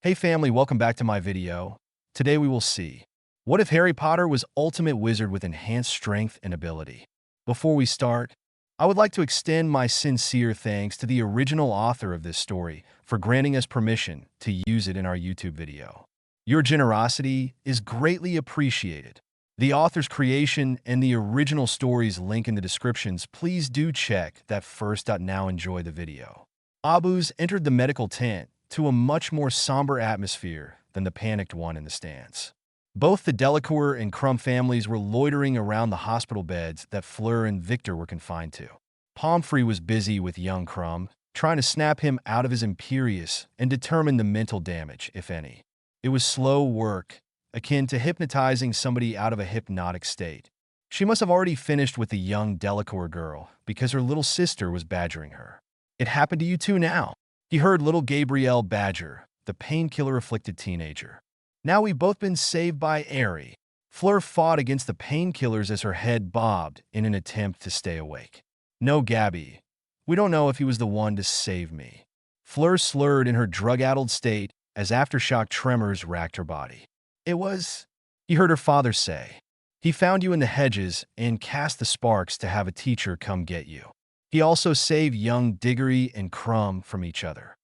Hey family, welcome back to my video. Today we will see, what if Harry Potter was ultimate wizard with enhanced strength and ability? Before we start, I would like to extend my sincere thanks to the original author of this story for granting us permission to use it in our YouTube video. Your generosity is greatly appreciated. The author's creation and the original story's link in the descriptions. Please do check that first. Now enjoy the video. Abus entered the medical tent to a much more somber atmosphere than the panicked one in the stands. Both the Delacour and Crum families were loitering around the hospital beds that Fleur and Victor were confined to. Pomfrey was busy with young Crum, trying to snap him out of his imperious and determine the mental damage, if any. It was slow work, akin to hypnotizing somebody out of a hypnotic state. She must have already finished with the young Delacour girl because her little sister was badgering her. "It happened to you too now," he heard little Gabrielle badger, the painkiller-afflicted teenager. "Now we've both been saved by Harry." Fleur fought against the painkillers as her head bobbed in an attempt to stay awake. "No, Gabby. We don't know if he was the one to save me." Fleur slurred in her drug-addled state as aftershock tremors racked her body. "It was," he heard her father say. "He found you in the hedges and cast the sparks to have a teacher come get you. He also saved young Diggory and Crum from each other."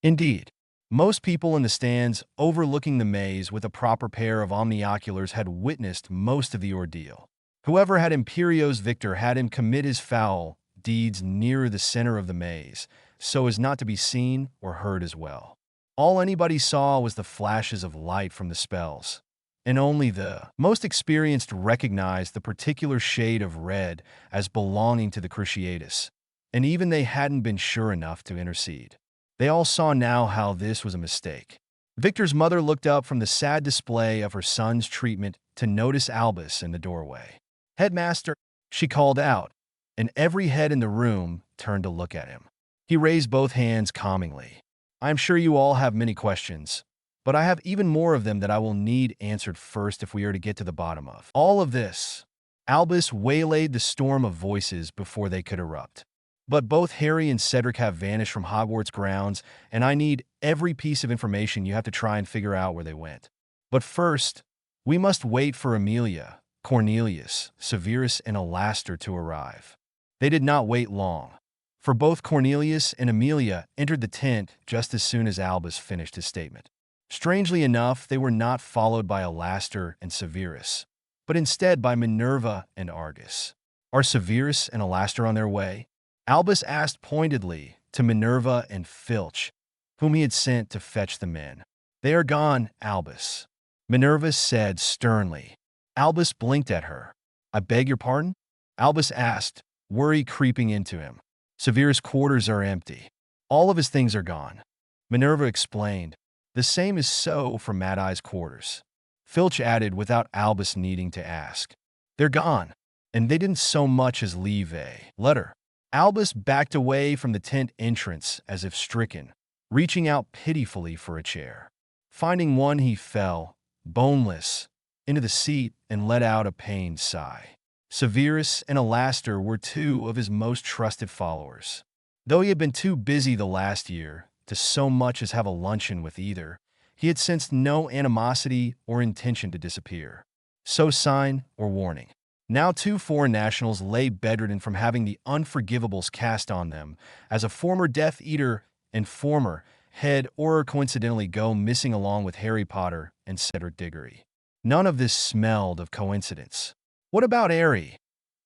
Indeed, most people in the stands overlooking the maze with a proper pair of omnioculars had witnessed most of the ordeal. Whoever had Imperio's Victor had him commit his foul deeds nearer the center of the maze, so as not to be seen or heard as well. All anybody saw was the flashes of light from the spells, and only the most experienced recognized the particular shade of red as belonging to the Cruciatus, and even they hadn't been sure enough to intercede. They all saw now how this was a mistake. Victor's mother looked up from the sad display of her son's treatment to notice Albus in the doorway. "Headmaster," she called out, and every head in the room turned to look at him. He raised both hands calmingly. "I am sure you all have many questions, but I have even more of them that I will need answered first if we are to get to the bottom of all of this." Albus waylaid the storm of voices before they could erupt. "But both Harry and Cedric have vanished from Hogwarts grounds, and I need every piece of information you have to try and figure out where they went. But first, we must wait for Amelia, Cornelius, Severus, and Alastor to arrive." They did not wait long, for both Cornelius and Amelia entered the tent just as soon as Albus finished his statement. Strangely enough, they were not followed by Alastor and Severus, but instead by Minerva and Argus. "Are Severus and Alastor on their way?" Albus asked pointedly to Minerva and Filch, whom he had sent to fetch the men. "They are gone, Albus," Minerva said sternly. Albus blinked at her. "I beg your pardon?" Albus asked, worry creeping into him. "Severus' quarters are empty. All of his things are gone," Minerva explained. "The same is so for Mad Eye's quarters," Filch added without Albus needing to ask. "They're gone, and they didn't so much as leave a letter." Albus backed away from the tent entrance as if stricken, reaching out pitifully for a chair. Finding one, he fell, boneless, into the seat and let out a pained sigh. Severus and Alastor were two of his most trusted followers. Though he had been too busy the last year to so much as have a luncheon with either, he had sensed no animosity or intention to disappear. So sign or warning. Now 2 foreign nationals lay bedridden from having the unforgivables cast on them, as a former Death Eater and former head or coincidentally go missing along with Harry Potter and Cedric Diggory. None of this smelled of coincidence. "What about Harry?"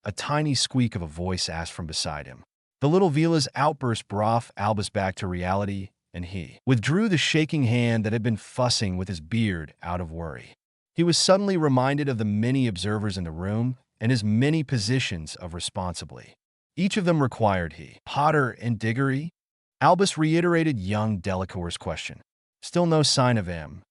a tiny squeak of a voice asked from beside him. The little Vila's outburst brought Albus back to reality, and he withdrew the shaking hand that had been fussing with his beard out of worry. He was suddenly reminded of the many observers in the room and his many positions of responsibly. Each of them required he. "Potter and Diggory?" Albus reiterated young Delacour's question. "Still no sign of him,"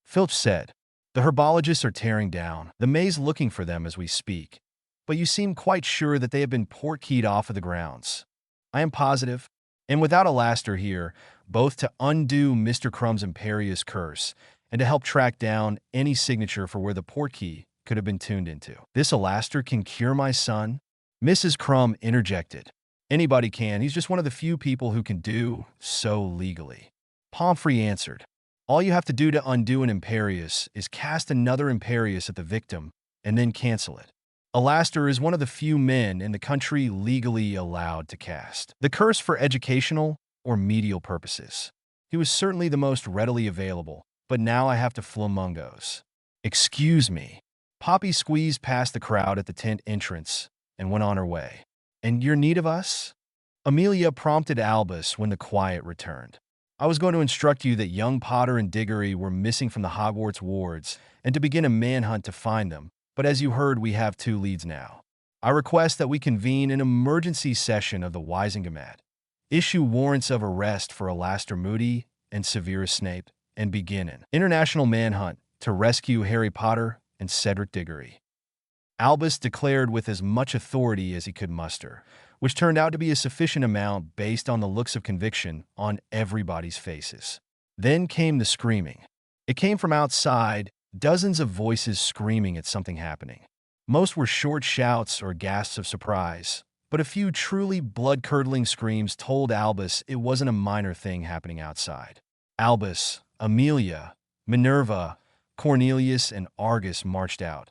Filch said. "The herbologists are tearing down the maze looking for them as we speak, but you seem quite sure that they have been portkeyed off of the grounds." "I am positive, and without Alastor here, both to undo Mr. Crum's imperious curse and to help track down any signature for where the portkey could have been tuned into." "This Alastor can cure my son?" Mrs. Crum interjected. "Anybody can. He's just one of the few people who can do so legally," Pomfrey answered. All you have to do to undo an Imperius is cast another Imperius at the victim and then cancel it. Alastor is one of the few men in the country legally allowed to cast the curse for educational or medial purposes. He was certainly the most readily available, but now I have to flamungos. Excuse me. Poppy squeezed past the crowd at the tent entrance and went on her way. And you're need of us? Amelia prompted Albus when the quiet returned. I was going to instruct you that young Potter and Diggory were missing from the Hogwarts wards and to begin a manhunt to find them, but as you heard, we have 2 leads now. I request that we convene an emergency session of the Wisingamat, issue warrants of arrest for Alastor Moody and Severus Snape, and begin an international manhunt to rescue Harry Potter and Cedric Diggory. Albus declared with as much authority as he could muster, which turned out to be a sufficient amount based on the looks of conviction on everybody's faces. Then came the screaming. It came from outside, dozens of voices screaming at something happening. Most were short shouts or gasps of surprise, but a few truly blood-curdling screams told Albus it wasn't a minor thing happening outside. Albus, Amelia, Minerva, Cornelius, and Argus marched out,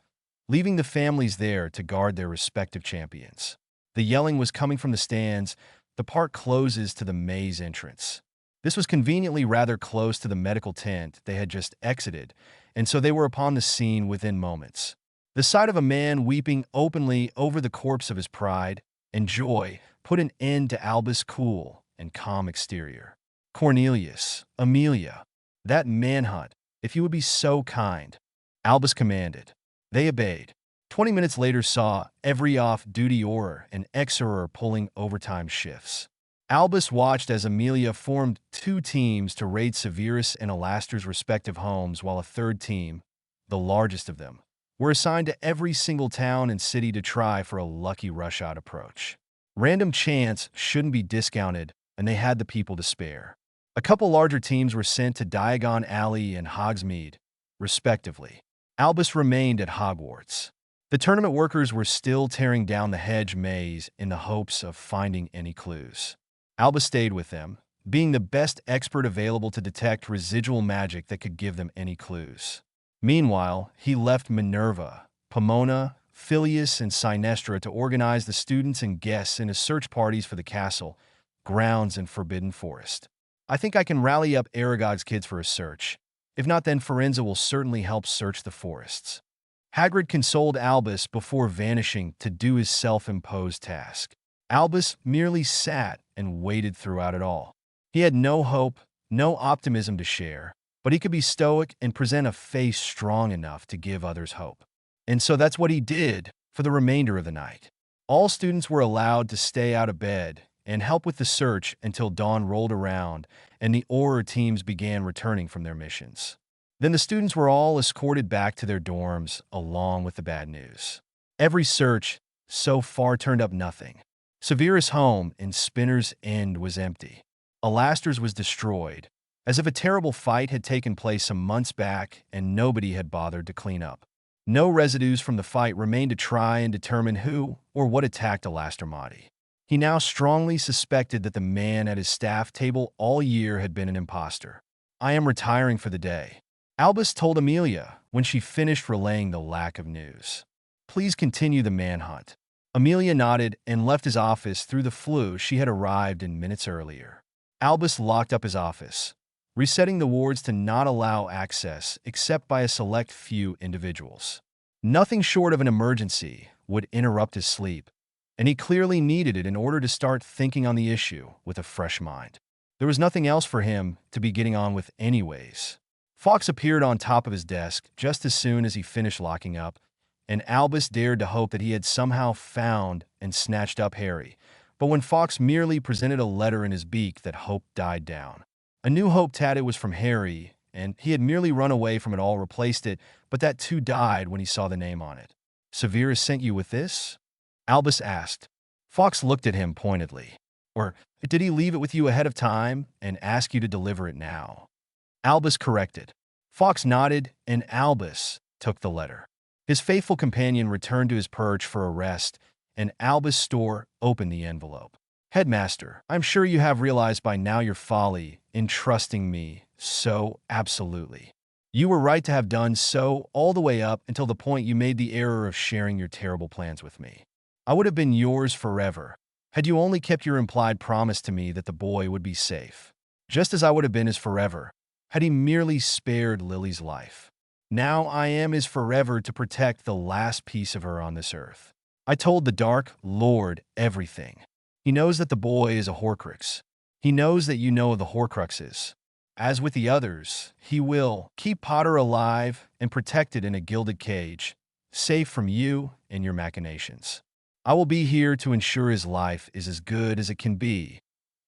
leaving the families there to guard their respective champions. The yelling was coming from the stands. The park closes to the maze entrance. This was conveniently rather close to the medical tent they had just exited, and so they were upon the scene within moments. The sight of a man weeping openly over the corpse of his pride and joy put an end to Albus' cool and calm exterior. Cornelius, Amelia, that manhunt, if you would be so kind, Albus commanded. They obeyed. 20 minutes later saw every off-duty Auror and Exoror pulling overtime shifts. Albus watched as Amelia formed 2 teams to raid Severus and Alastor's respective homes, while a 3rd team, the largest of them, were assigned to every single town and city to try for a lucky rush-out approach. Random chance shouldn't be discounted, and they had the people to spare. A couple larger teams were sent to Diagon Alley and Hogsmeade, respectively. Albus remained at Hogwarts. The tournament workers were still tearing down the hedge maze in the hopes of finding any clues. Albus stayed with them, being the best expert available to detect residual magic that could give them any clues. Meanwhile, he left Minerva, Pomona, Phileas, and Sinestra to organize the students and guests into search parties for the castle, grounds, and Forbidden Forest. I think I can rally up Aragog's kids for a search. If not, then Firenze will certainly help search the forests. Hagrid consoled Albus before vanishing to do his self-imposed task. Albus merely sat and waited throughout it all. He had no hope, no optimism to share, but he could be stoic and present a face strong enough to give others hope. And so that's what he did for the remainder of the night. All students were allowed to stay out of bed and help with the search until dawn rolled around and the Auror teams began returning from their missions. Then the students were all escorted back to their dorms along with the bad news. Every search so far turned up nothing. Severus' home in Spinner's End was empty. Alastor's was destroyed, as if a terrible fight had taken place some months back and nobody had bothered to clean up. No residues from the fight remained to try and determine who or what attacked Alastor Moody. He now strongly suspected that the man at his staff table all year had been an imposter. I am retiring for the day, Albus told Amelia when she finished relaying the lack of news. Please continue the manhunt. Amelia nodded and left his office through the flue she had arrived in minutes earlier. Albus locked up his office, resetting the wards to not allow access except by a select few individuals. Nothing short of an emergency would interrupt his sleep, and he clearly needed it in order to start thinking on the issue with a fresh mind. There was nothing else for him to be getting on with anyways. Fawkes appeared on top of his desk just as soon as he finished locking up, and Albus dared to hope that he had somehow found and snatched up Harry. But when Fawkes merely presented a letter in his beak, that hope died down. A new hope that it was from Harry, and he had merely run away from it all, replaced it, but that too died when he saw the name on it. Severus sent you with this? Albus asked. Fawkes looked at him pointedly. Or did he leave it with you ahead of time and ask you to deliver it now? Albus corrected. Fawkes nodded, and Albus took the letter. His faithful companion returned to his perch for a rest, and Albus Store opened the envelope. Headmaster, I'm sure you have realized by now your folly in trusting me So, absolutely. You were right to have done so all the way up until the point you made the error of sharing your terrible plans with me. I would have been yours forever, had you only kept your implied promise to me that the boy would be safe. Just as I would have been his forever, had he merely spared Lily's life. Now I am his forever to protect the last piece of her on this earth. I told the Dark Lord everything. He knows that the boy is a Horcrux. He knows that you know the Horcruxes. As with the others, he will keep Potter alive and protected in a gilded cage, safe from you and your machinations. I will be here to ensure his life is as good as it can be,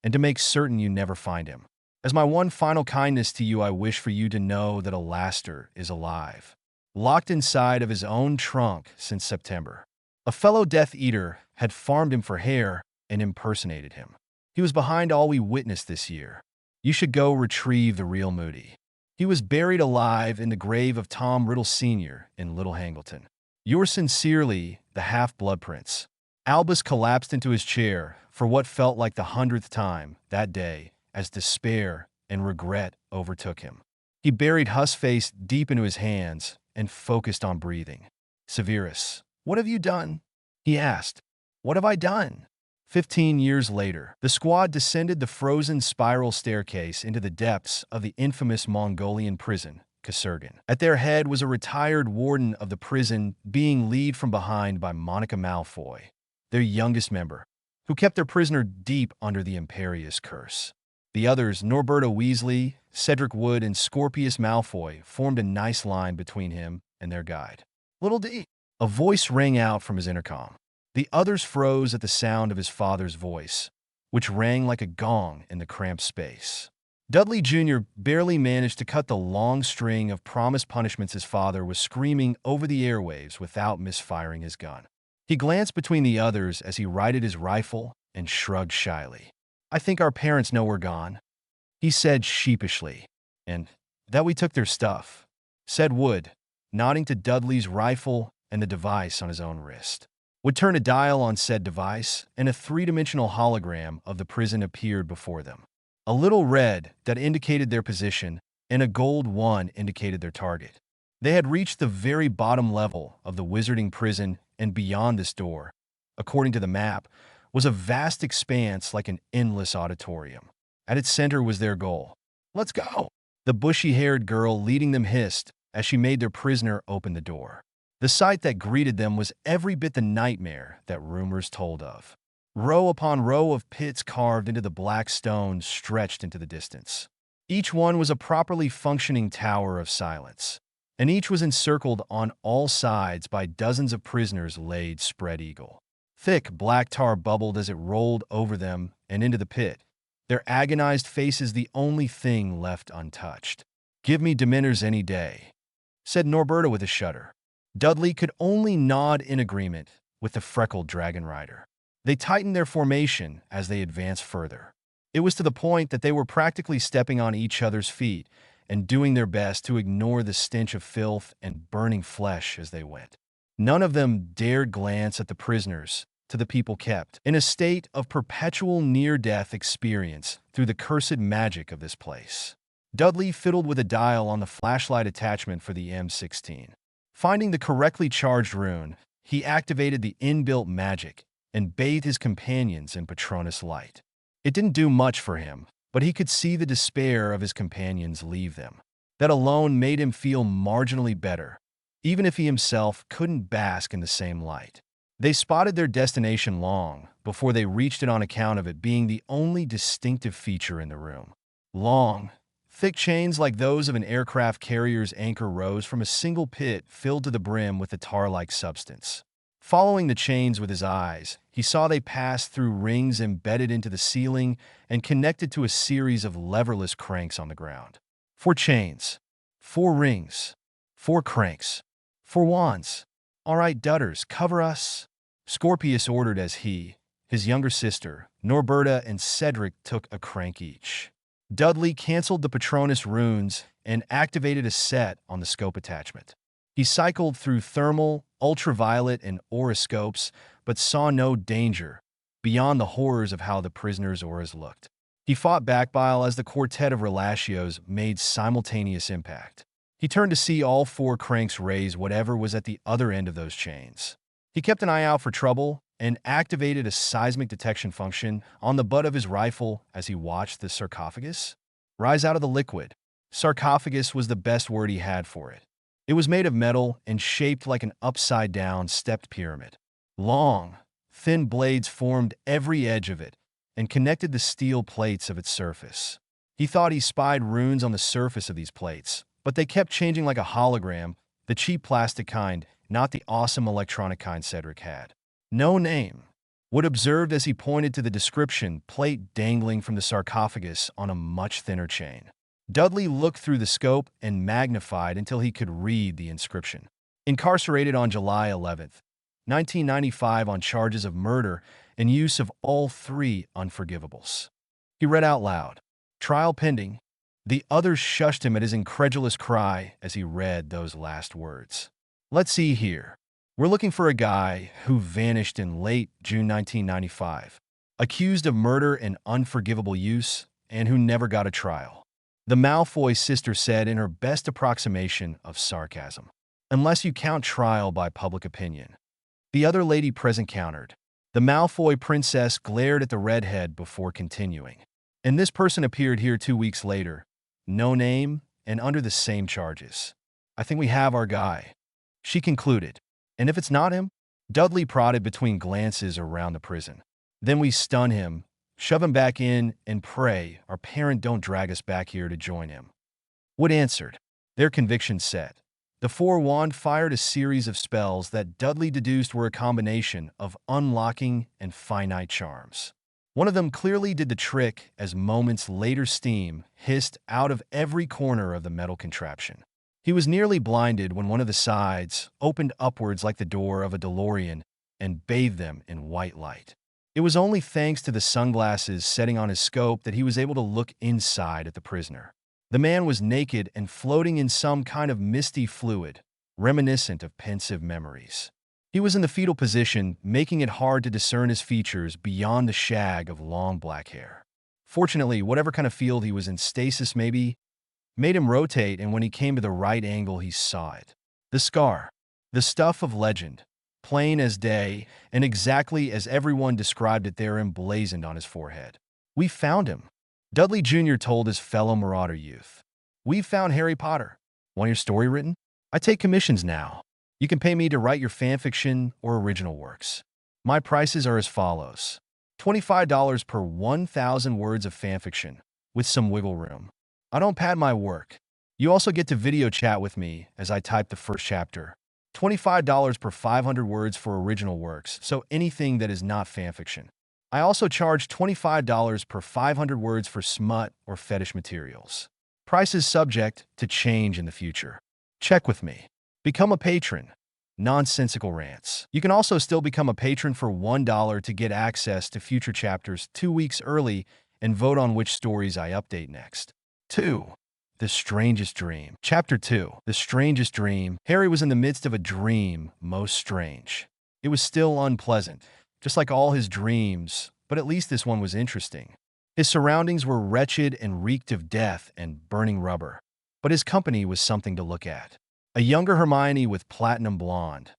and to make certain you never find him. As my one final kindness to you, I wish for you to know that Alastair is alive, locked inside of his own trunk since September. A fellow Death Eater had farmed him for hair and impersonated him. He was behind all we witnessed this year. You should go retrieve the real Moody. He was buried alive in the grave of Tom Riddle Sr. in Little Hangleton. Yours sincerely, the Half-Blood Prince. Albus collapsed into his chair for what felt like the 100th time that day as despair and regret overtook him. He buried Huss' face deep into his hands and focused on breathing. Severus, what have you done? He asked. What have I done? 15 years later, the squad descended the frozen spiral staircase into the depths of the infamous Mongolian prison, Casergan. At their head was a retired warden of the prison being led from behind by Monica Malfoy, their youngest member, who kept their prisoner deep under the Imperious curse. The others, Norberta Weasley, Cedric Wood, and Scorpius Malfoy, formed a nice line between him and their guide. Little D. A voice rang out from his intercom. The others froze at the sound of his father's voice, which rang like a gong in the cramped space. Dudley Jr. barely managed to cut the long string of promised punishments his father was screaming over the airwaves without misfiring his gun. He glanced between the others as he righted his rifle and shrugged shyly. I think our parents know we're gone, he said sheepishly. And that we took their stuff, said Wood, nodding to Dudley's rifle and the device on his own wrist. Would turn a dial on said device, and a three-dimensional hologram of the prison appeared before them. A little red that indicated their position, and a gold one indicated their target. They had reached the very bottom level of the wizarding prison, and beyond this door, according to the map, was a vast expanse like an endless auditorium. At its center was their goal. Let's go! The bushy-haired girl leading them hissed as she made their prisoner open the door. The sight that greeted them was every bit the nightmare that rumors told of. Row upon row of pits carved into the black stone stretched into the distance. Each one was a properly functioning tower of silence, and each was encircled on all sides by dozens of prisoners laid spread eagle. Thick black tar bubbled as it rolled over them and into the pit, their agonized faces the only thing left untouched. Give me Dementors any day, said Norberta with a shudder. Dudley could only nod in agreement with the freckled dragon rider. They tightened their formation as they advanced further. It was to the point that they were practically stepping on each other's feet and doing their best to ignore the stench of filth and burning flesh as they went. None of them dared glance at the prisoners, to the people kept in a state of perpetual near-death experience through the cursed magic of this place. Dudley fiddled with a dial on the flashlight attachment for the M16. Finding the correctly charged rune, he activated the inbuilt magic and bathed his companions in Patronus light. It didn't do much for him, but he could see the despair of his companions leave them. That alone made him feel marginally better, even if he himself couldn't bask in the same light. They spotted their destination long before they reached it on account of it being the only distinctive feature in the room. Long, thick chains like those of an aircraft carrier's anchor rose from a single pit filled to the brim with a tar-like substance. Following the chains with his eyes, he saw they passed through rings embedded into the ceiling and connected to a series of leverless cranks on the ground. 4 chains, 4 rings, 4 cranks, 4 wands. All right, Dudders, cover us, Scorpius ordered as he, his younger sister, Norberta, and Cedric took a crank each. Dudley canceled the Patronus runes and activated a set on the scope attachment. He cycled through thermal, ultraviolet, and auroscopes, but saw no danger beyond the horrors of how the prisoners' auras looked. He fought back bile as the quartet of relashios made simultaneous impact. He turned to see all four cranks raise whatever was at the other end of those chains. He kept an eye out for trouble and activated a seismic detection function on the butt of his rifle as he watched the sarcophagus rise out of the liquid. Sarcophagus was the best word he had for it. It was made of metal and shaped like an upside-down stepped pyramid. Long, thin blades formed every edge of it and connected the steel plates of its surface. He thought he spied runes on the surface of these plates, but they kept changing like a hologram, the cheap plastic kind, not the awesome electronic kind Cedric had. No name. Wood observed as he pointed to the description plate dangling from the sarcophagus on a much thinner chain. Dudley looked through the scope and magnified until he could read the inscription. Incarcerated on July 11th, 1995 on charges of murder and use of all three unforgivables. He read out loud, "Trial pending." The others shushed him at his incredulous cry as he read those last words. "Let's see here. We're looking for a guy who vanished in late June 1995, accused of murder and unforgivable use, and who never got a trial," the Malfoy sister said in her best approximation of sarcasm. "Unless you count trial by public opinion," the other lady present countered. The Malfoy princess glared at the redhead before continuing. "And this person appeared here 2 weeks later. No name and under the same charges. I think we have our guy," she concluded. "And if it's not him?" Dudley prodded between glances around the prison. "Then we stun him, shove him back in, and pray our parent don't drag us back here to join him." Wood answered. Their conviction set. The four wand fired a series of spells that Dudley deduced were a combination of unlocking and finite charms. One of them clearly did the trick as moments later steam hissed out of every corner of the metal contraption. He was nearly blinded when one of the sides opened upwards like the door of a DeLorean and bathed them in white light. It was only thanks to the sunglasses setting on his scope that he was able to look inside at the prisoner. The man was naked and floating in some kind of misty fluid, reminiscent of pensive memories. He was in the fetal position, making it hard to discern his features beyond the shag of long black hair. Fortunately, whatever kind of field he was in, stasis maybe, made him rotate, and when he came to the right angle, he saw it. The scar. The stuff of legend. Plain as day, and exactly as everyone described it there emblazoned on his forehead. "We found him," Dudley Jr. told his fellow Marauder youth. "We've found Harry Potter. Want your story written? I take commissions now. You can pay me to write your fanfiction or original works. My prices are as follows. $25 per 1,000 words of fanfiction, with some wiggle room. I don't pad my work. You also get to video chat with me as I type the first chapter. $25 per 500 words for original works, so anything that is not fanfiction. I also charge $25 per 500 words for smut or fetish materials. Prices subject to change in the future. Check with me. Become a patron. NonsensicalRants. You can also still become a patron for $1 to get access to future chapters 2 weeks early and vote on which stories I update next. 2. The Strangest Dream. Chapter 2. The Strangest Dream. Harry was in the midst of a dream most strange. It was still unpleasant, just like all his dreams, but at least this one was interesting. His surroundings were wretched and reeked of death and burning rubber, but his company was something to look at. A younger Hermione with platinum blonde,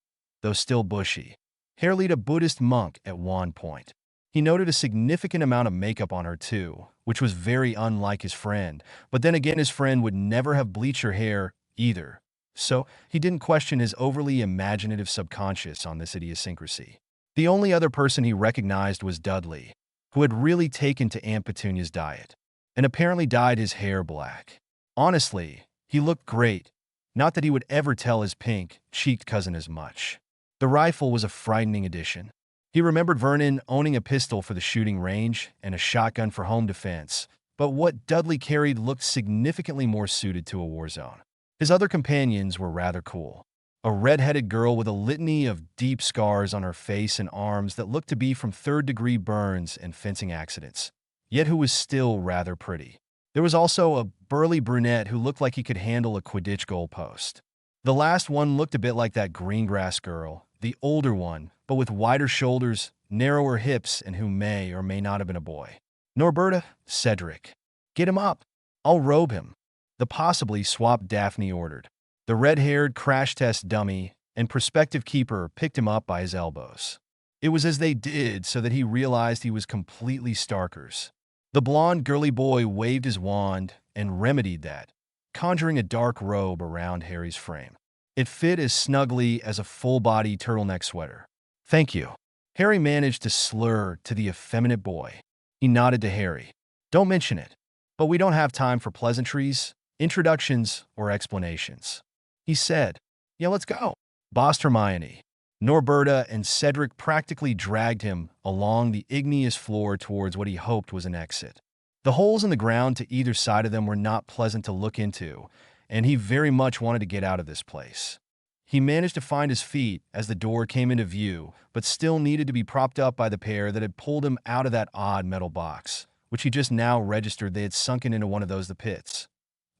though still bushy, hair lead a Buddhist monk at one point. He noted a significant amount of makeup on her too, which was very unlike his friend, but then again his friend would never have bleached her hair either, so he didn't question his overly imaginative subconscious on this idiosyncrasy. The only other person he recognized was Dudley, who had really taken to Aunt Petunia's diet, and apparently dyed his hair black. Honestly, he looked great. Not that he would ever tell his pink-cheeked cousin as much. The rifle was a frightening addition. He remembered Vernon owning a pistol for the shooting range and a shotgun for home defense, but what Dudley carried looked significantly more suited to a war zone. His other companions were rather cool. A red-headed girl with a litany of deep scars on her face and arms that looked to be from third-degree burns and fencing accidents, yet who was still rather pretty. There was also a burly brunette who looked like he could handle a Quidditch goalpost. The last one looked a bit like that Greengrass girl, the older one, but with wider shoulders, narrower hips, and who may or may not have been a boy. Norberta, Cedric. Get him up. I'll robe him. The possibly swapped Daphne ordered. The red-haired crash test dummy and prospective keeper picked him up by his elbows. It was as they did so that he realized he was completely Starkers. The blonde girly boy waved his wand and remedied that, conjuring a dark robe around Harry's frame. It fit as snugly as a full-body turtleneck sweater. Thank you. Harry managed to slur to the effeminate boy. He nodded to Harry. Don't mention it. But we don't have time for pleasantries, introductions, or explanations. He said, yeah, let's go. Bossed Hermione. Norberta and Cedric practically dragged him along the igneous floor towards what he hoped was an exit. The holes in the ground to either side of them were not pleasant to look into, and he very much wanted to get out of this place. He managed to find his feet as the door came into view, but still needed to be propped up by the pair that had pulled him out of that odd metal box, which he just now registered they had sunken into one of the pits.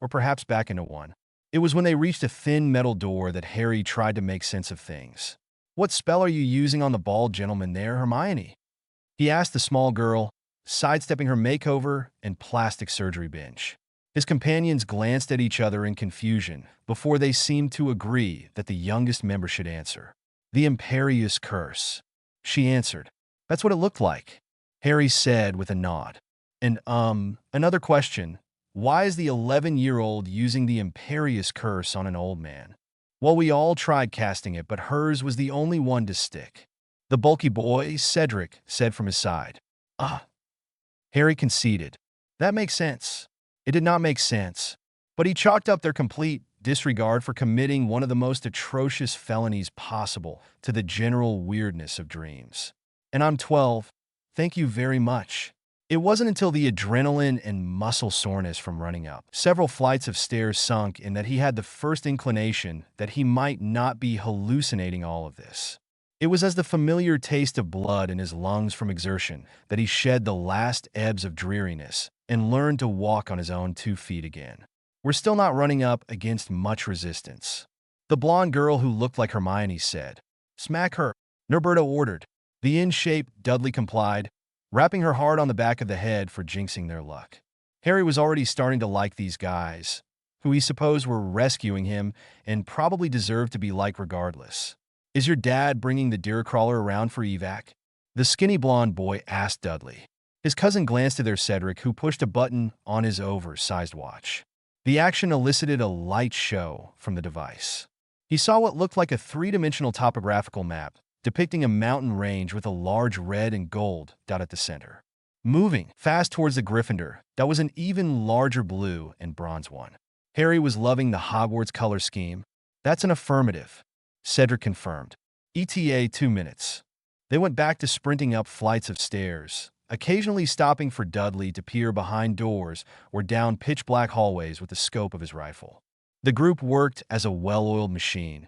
Or perhaps back into one. It was when they reached a thin metal door that Harry tried to make sense of things. What spell are you using on the bald gentleman there, Hermione? He asked the small girl, sidestepping her makeover and plastic surgery bench. His companions glanced at each other in confusion before they seemed to agree that the youngest member should answer. The Imperious Curse. She answered. That's what it looked like, Harry said with a nod. And, another question. Why is the 11-year-old using the Imperious Curse on an old man? Well, we all tried casting it, but hers was the only one to stick. The bulky boy, Cedric, said from his side. Harry conceded. That makes sense. It did not make sense, but he chalked up their complete disregard for committing one of the most atrocious felonies possible to the general weirdness of dreams. And I'm 12. Thank you very much. It wasn't until the adrenaline and muscle soreness from running up several flights of stairs sunk in that he had the first inclination that he might not be hallucinating all of this. It was as the familiar taste of blood in his lungs from exertion that he shed the last ebbs of dreariness and learned to walk on his own 2 feet again. We're still not running up against much resistance. The blonde girl who looked like Hermione said. Smack her, Norberta ordered. The in-shape Dudley complied, rapping her hard on the back of the head for jinxing their luck. Harry was already starting to like these guys, who he supposed were rescuing him and probably deserved to be liked regardless. Is your dad bringing the deer crawler around for evac? The skinny blonde boy asked Dudley. His cousin glanced at their Cedric, who pushed a button on his oversized watch. The action elicited a light show from the device. He saw what looked like a 3-dimensional topographical map, depicting a mountain range with a large red and gold dot at the center. Moving fast towards the Gryffindor, that was an even larger blue and bronze one. Harry was loving the Hogwarts color scheme. That's an affirmative, Cedric confirmed. ETA 2 minutes. They went back to sprinting up flights of stairs, occasionally stopping for Dudley to peer behind doors or down pitch-black hallways with the scope of his rifle. The group worked as a well-oiled machine,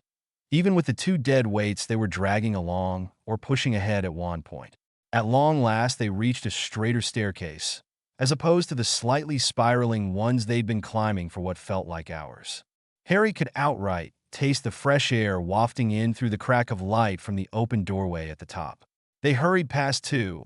even with the 2 dead weights they were dragging along or pushing ahead at one point. At long last, they reached a straighter staircase, as opposed to the slightly spiraling ones they'd been climbing for what felt like hours. Harry could outright taste the fresh air wafting in through the crack of light from the open doorway at the top. They hurried past 2,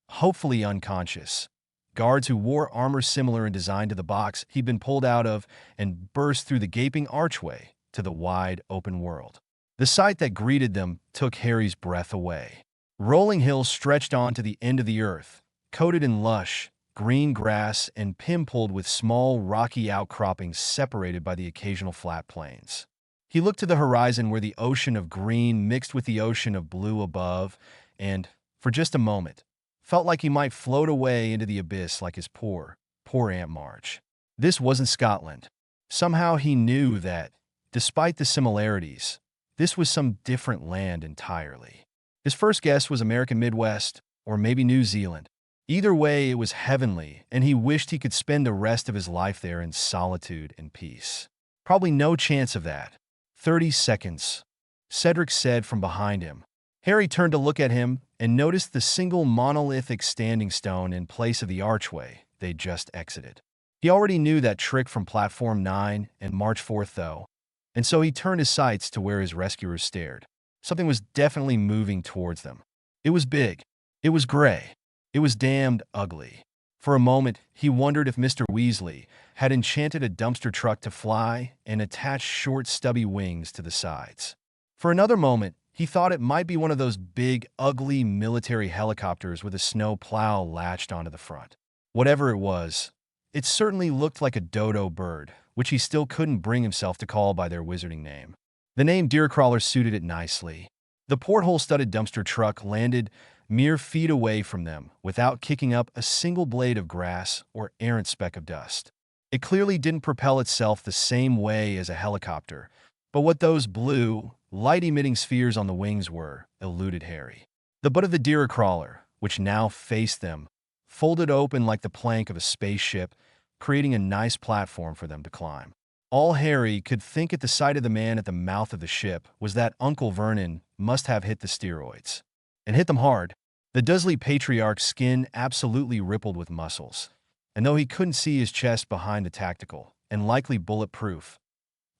hopefully unconscious, guards who wore armor similar in design to the box he'd been pulled out of and burst through the gaping archway to the wide open world. The sight that greeted them took Harry's breath away. Rolling hills stretched on to the end of the earth, coated in lush, green grass and pimples with small, rocky outcroppings separated by the occasional flat plains. He looked to the horizon where the ocean of green mixed with the ocean of blue above and, for just a moment, felt like he might float away into the abyss like his poor Aunt Marge. This wasn't Scotland. Somehow he knew that, despite the similarities, this was some different land entirely. His first guess was American Midwest, or maybe New Zealand. Either way, it was heavenly, and he wished he could spend the rest of his life there in solitude and peace. Probably no chance of that. 30 seconds, Cedric said from behind him. Harry turned to look at him and noticed the single monolithic standing stone in place of the archway they'd just exited. He already knew that trick from Platform 9 and March 4th, though, and so he turned his sights to where his rescuers stared. Something was definitely moving towards them. It was big. It was gray. It was damned ugly. For a moment, he wondered if Mr. Weasley had enchanted a dumpster truck to fly and attach short, stubby wings to the sides. For another moment, he thought it might be one of those big, ugly military helicopters with a snow plow latched onto the front. Whatever it was, it certainly looked like a dodo bird, which he still couldn't bring himself to call by their wizarding name. The name Deercrawler suited it nicely. The porthole-studded dumpster truck landed mere feet away from them without kicking up a single blade of grass or errant speck of dust. It clearly didn't propel itself the same way as a helicopter, but what those blue, light-emitting spheres on the wings were eluded Harry. The butt of the Deercrawler, which now faced them, folded open like the plank of a spaceship, creating a nice platform for them to climb. All Harry could think at the sight of the man at the mouth of the ship was that Uncle Vernon must have hit the steroids. And hit them hard. The Dursley patriarch's skin absolutely rippled with muscles, and though he couldn't see his chest behind the tactical, and likely bulletproof,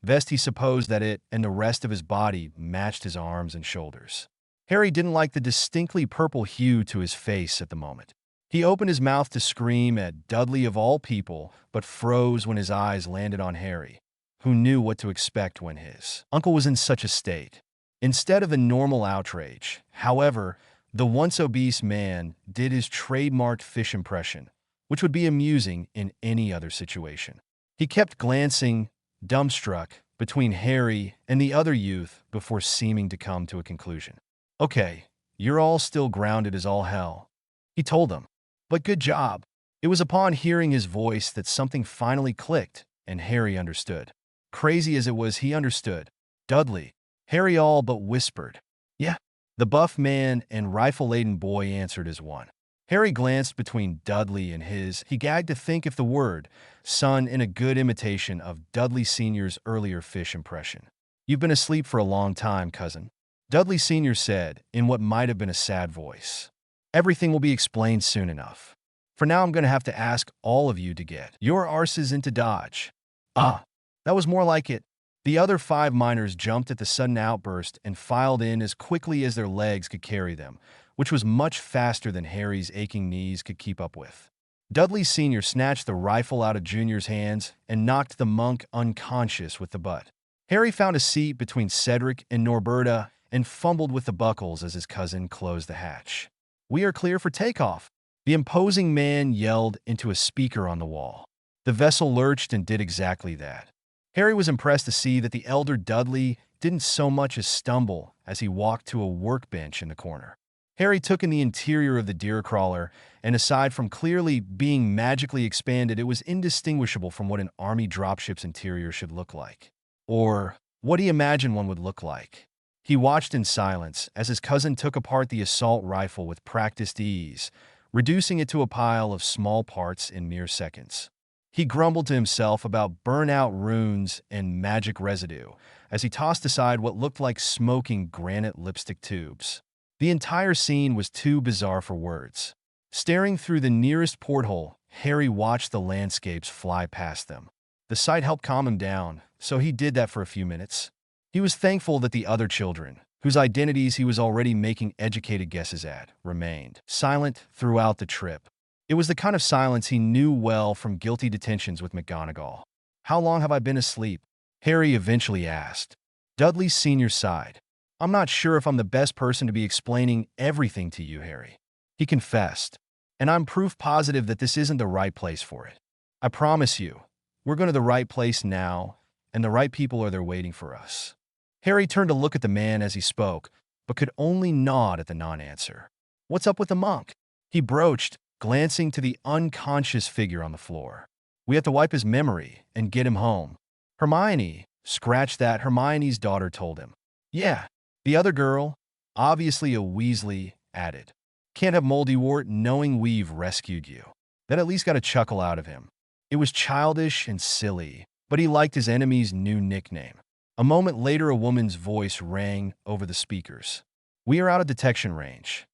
vest, he supposed that it and the rest of his body matched his arms and shoulders. Harry didn't like the distinctly purple hue to his face at the moment. He opened his mouth to scream at Dudley of all people, but froze when his eyes landed on Harry, who knew what to expect when his uncle was in such a state. Instead of a normal outrage, however, the once-obese man did his trademarked fish impression, which would be amusing in any other situation. He kept glancing, dumbstruck, between Harry and the other youth before seeming to come to a conclusion. "Okay, you're all still grounded as all hell," he told them. "But good job." It was upon hearing his voice that something finally clicked, and Harry understood. Crazy as it was, he understood. "Dudley." Harry all but whispered. "Yeah." The buff man and rifle-laden boy answered as one. Harry glanced between Dudley and he gagged to think if the word, son, in a good imitation of Dudley Sr.'s earlier fish impression. "You've been asleep for a long time, cousin," Dudley Sr. said in what might have been a sad voice. "Everything will be explained soon enough. For now, I'm going to have to ask all of you to get your arses into Dodge." "Ah, that was more like it." The other 5 miners jumped at the sudden outburst and filed in as quickly as their legs could carry them, which was much faster than Harry's aching knees could keep up with. Dudley Sr. snatched the rifle out of Junior's hands and knocked the monk unconscious with the butt. Harry found a seat between Cedric and Norberta and fumbled with the buckles as his cousin closed the hatch. "We are clear for takeoff," the imposing man yelled into a speaker on the wall. The vessel lurched and did exactly that. Harry was impressed to see that the elder Dudley didn't so much as stumble as he walked to a workbench in the corner. Harry took in the interior of the Deercrawler, and aside from clearly being magically expanded, it was indistinguishable from what an army dropship's interior should look like. Or what he imagined one would look like. He watched in silence as his cousin took apart the assault rifle with practiced ease, reducing it to a pile of small parts in mere seconds. He grumbled to himself about burnout runes and magic residue as he tossed aside what looked like smoking granite lipstick tubes. The entire scene was too bizarre for words. Staring through the nearest porthole, Harry watched the landscapes fly past them. The sight helped calm him down, so he did that for a few minutes. He was thankful that the other children, whose identities he was already making educated guesses at, remained silent throughout the trip. It was the kind of silence he knew well from guilty detentions with McGonagall. "How long have I been asleep?" Harry eventually asked. Dudley Sr. sighed. "I'm not sure if I'm the best person to be explaining everything to you, Harry," he confessed. "And I'm proof positive that this isn't the right place for it. I promise you, we're going to the right place now, and the right people are there waiting for us." Harry turned to look at the man as he spoke, but could only nod at the non-answer. "What's up with the monk?" he broached, glancing to the unconscious figure on the floor. "We have to wipe his memory and get him home." "Hermione," scratch that, Hermione's daughter told him. "Yeah." The other girl, obviously a Weasley, added. "Can't have Moldywort knowing we've rescued you." That at least got a chuckle out of him. It was childish and silly, but he liked his enemy's new nickname. A moment later, a woman's voice rang over the speakers. "We are out of detection range,"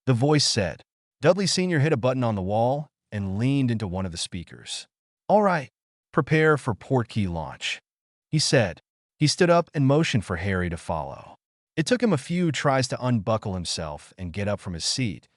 the voice said. Dudley Sr. hit a button on the wall and leaned into one of the speakers. "All right, prepare for port key launch," he said. He stood up and motioned for Harry to follow. It took him a few tries to unbuckle himself and get up from his seat,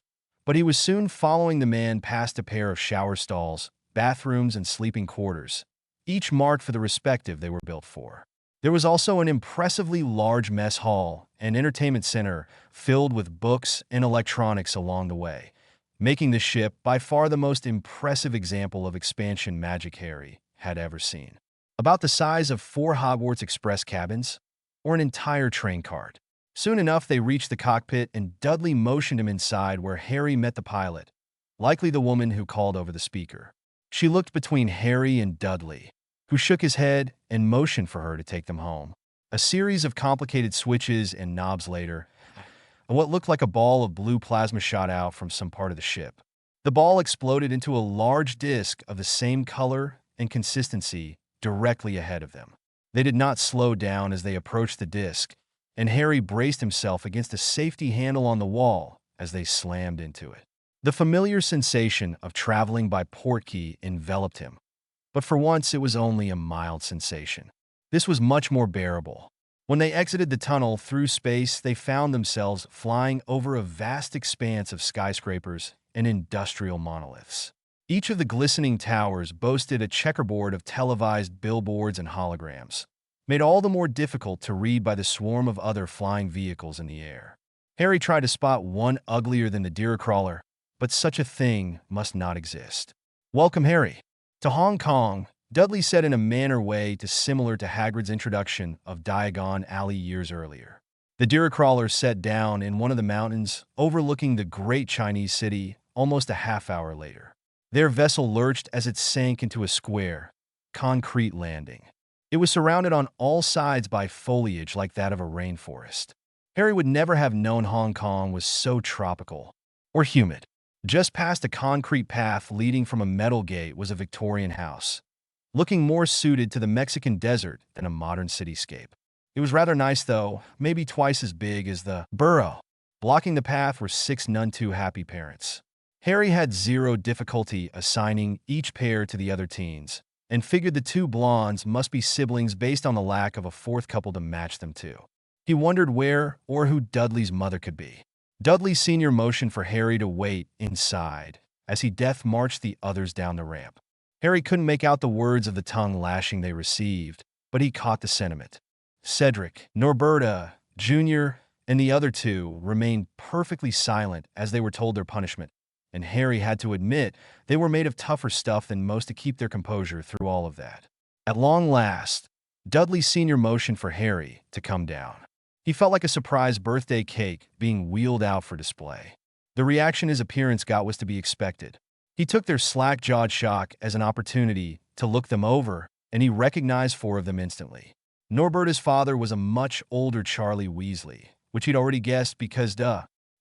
But he was soon following the man past a pair of shower stalls, bathrooms, and sleeping quarters, each marked for the respective they were built for. There was also an impressively large mess hall and entertainment center filled with books and electronics along the way, making the ship by far the most impressive example of expansion magic Harry had ever seen. About the size of 4 Hogwarts Express cabins, or an entire train cart. Soon enough, they reached the cockpit and Dudley motioned him inside where Harry met the pilot, likely the woman who called over the speaker. She looked between Harry and Dudley, who shook his head and motioned for her to take them home. A series of complicated switches and knobs later, and what looked like a ball of blue plasma shot out from some part of the ship. The ball exploded into a large disc of the same color and consistency directly ahead of them. They did not slow down as they approached the disc, and Harry braced himself against a safety handle on the wall as they slammed into it. The familiar sensation of traveling by portkey enveloped him, but for once it was only a mild sensation. This was much more bearable. When they exited the tunnel through space, they found themselves flying over a vast expanse of skyscrapers and industrial monoliths. Each of the glistening towers boasted a checkerboard of televised billboards and holograms, made all the more difficult to read by the swarm of other flying vehicles in the air. Harry tried to spot one uglier than the Deercrawler, but such a thing must not exist. "Welcome, Harry, to Hong Kong," Dudley said in a manner way similar to Hagrid's introduction of Diagon Alley years earlier. The Deercrawler set down in one of the mountains overlooking the great Chinese city almost a half-hour later. Their vessel lurched as it sank into a square, concrete landing. It was surrounded on all sides by foliage like that of a rainforest. Harry would never have known Hong Kong was so tropical or humid. Just past a concrete path leading from a metal gate was a Victorian house, looking more suited to the Mexican desert than a modern cityscape. It was rather nice, though, maybe twice as big as the burrow. Blocking the path were 6 none too happy parents. Harry had zero difficulty assigning each pair to the other teens, and figured the 2 blondes must be siblings based on the lack of a 4th couple to match them to. He wondered where or who Dudley's mother could be. Dudley Sr. motioned for Harry to wait inside as he death marched the others down the ramp. Harry couldn't make out the words of the tongue lashing they received, but he caught the sentiment. Cedric, Norberta, Jr., and the other 2 remained perfectly silent as they were told their punishment, and Harry had to admit they were made of tougher stuff than most to keep their composure through all of that. At long last, Dudley Sr. motioned for Harry to come down. He felt like a surprise birthday cake being wheeled out for display. The reaction his appearance got was to be expected. He took their slack-jawed shock as an opportunity to look them over, and he recognized 4 of them instantly. Norberta's father was a much older Charlie Weasley, which he'd already guessed because,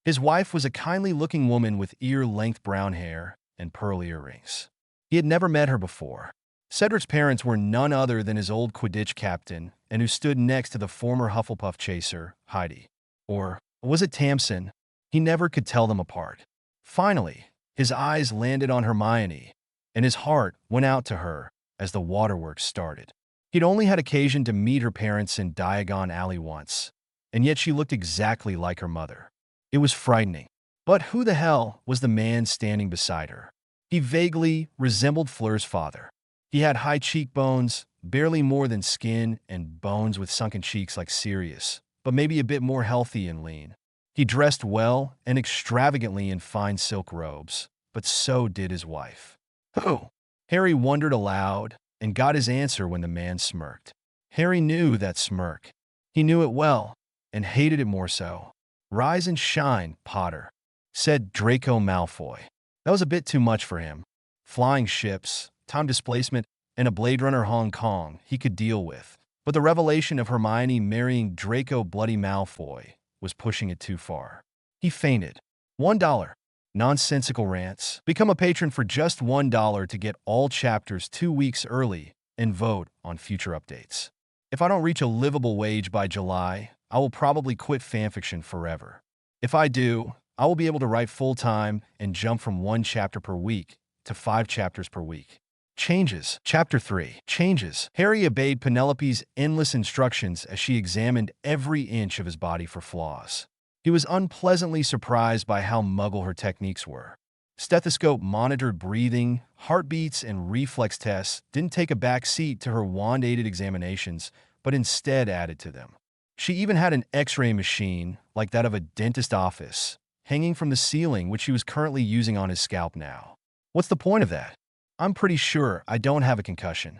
his wife was a kindly-looking woman with ear-length brown hair and pearl earrings. He had never met her before. Cedric's parents were none other than his old Quidditch captain and who stood next to the former Hufflepuff chaser, Heidi. Or was it Tamsin? He never could tell them apart. Finally, his eyes landed on Hermione, and his heart went out to her as the waterworks started. He'd only had occasion to meet her parents in Diagon Alley once, and yet she looked exactly like her mother. It was frightening. But who the hell was the man standing beside her? He vaguely resembled Fleur's father. He had high cheekbones, barely more than skin, and bones with sunken cheeks like Sirius, but maybe a bit more healthy and lean. He dressed well and extravagantly in fine silk robes, but so did his wife. Who? Harry wondered aloud and got his answer when the man smirked. Harry knew that smirk. He knew it well and hated it more so. "Rise and shine, Potter," said Draco Malfoy. That was a bit too much for him. Flying ships, time displacement, and a Blade Runner Hong Kong he could deal with, but the revelation of Hermione marrying Draco Bloody Malfoy was pushing it too far. He fainted. $1. NonsensicalRants. Become a patron for just $1 to get all chapters 2 weeks early and vote on future updates. If I don't reach a livable wage by July, I will probably quit fanfiction forever. If I do, I will be able to write full-time and jump from 1 chapter per week to 5 chapters per week. Changes. Chapter 3. Changes. Harry obeyed Penelope's endless instructions as she examined every inch of his body for flaws. He was unpleasantly surprised by how muggle her techniques were. Stethoscope monitored breathing, heartbeats, and reflex tests didn't take a back seat to her wand-aided examinations, but instead added to them. She even had an X-ray machine, like that of a dentist office, hanging from the ceiling, which she was currently using on his scalp now. What's the point of that? I'm pretty sure I don't have a concussion.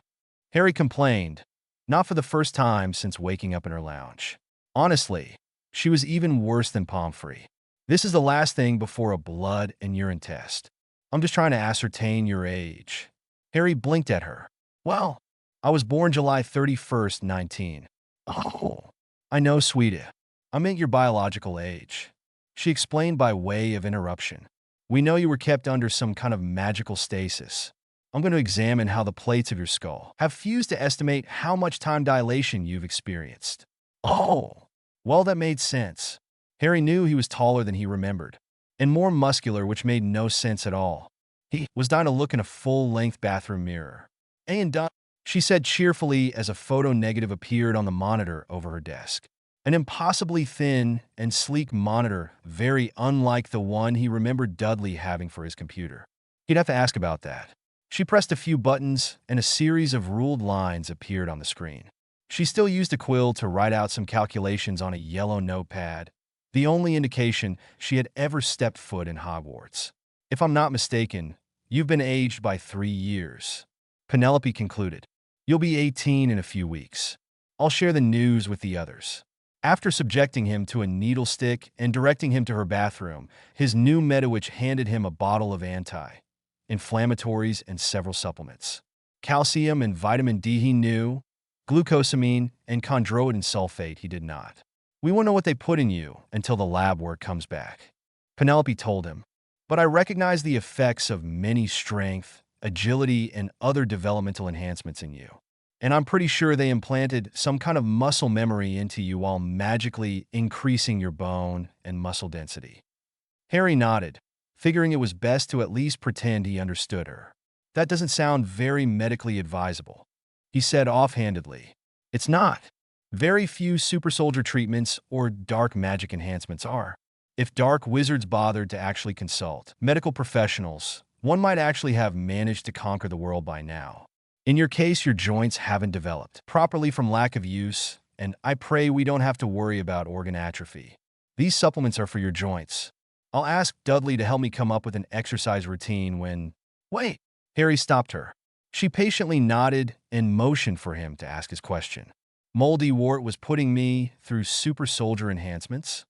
Harry complained, not for the first time since waking up in her lounge. Honestly, she was even worse than Pomfrey. This is the last thing before a blood and urine test. I'm just trying to ascertain your age. Harry blinked at her. Well, I was born July 31st, 19. Oh, I know, sweetie. I meant your biological age. She explained by way of interruption. We know you were kept under some kind of magical stasis. I'm going to examine how the plates of your skull have fused to estimate how much time dilation you've experienced. Oh, well, that made sense. Harry knew he was taller than he remembered, and more muscular, which made no sense at all. He was dying to look in a full-length bathroom mirror. And done, she said cheerfully as a photo negative appeared on the monitor over her desk. An impossibly thin and sleek monitor, very unlike the one he remembered Dudley having for his computer. He'd have to ask about that. She pressed a few buttons, and a series of ruled lines appeared on the screen. She still used a quill to write out some calculations on a yellow notepad, the only indication she had ever stepped foot in Hogwarts. If I'm not mistaken, you've been aged by 3 years. Penelope concluded. You'll be 18 in a few weeks. I'll share the news with the others. After subjecting him to a needle stick and directing him to her bathroom, his new Medowitch handed him a bottle of anti-inflammatories and several supplements. Calcium and vitamin D he knew, glucosamine and chondroitin sulfate he did not. We won't know what they put in you until the lab work comes back, Penelope told him. But I recognize the effects of many strength, agility, and other developmental enhancements in you. And I'm pretty sure they implanted some kind of muscle memory into you while magically increasing your bone and muscle density. Harry nodded, figuring it was best to at least pretend he understood her. That doesn't sound very medically advisable, he said offhandedly. It's not. Very few super soldier treatments or dark magic enhancements are. If dark wizards bothered to actually consult medical professionals, one might actually have managed to conquer the world by now. In your case, your joints haven't developed properly from lack of use, and I pray we don't have to worry about organ atrophy. These supplements are for your joints. I'll ask Dudley to help me come up with an exercise routine when… Wait! Harry stopped her. She patiently nodded and motioned for him to ask his question. Moldy Wart was putting me through super soldier enhancements?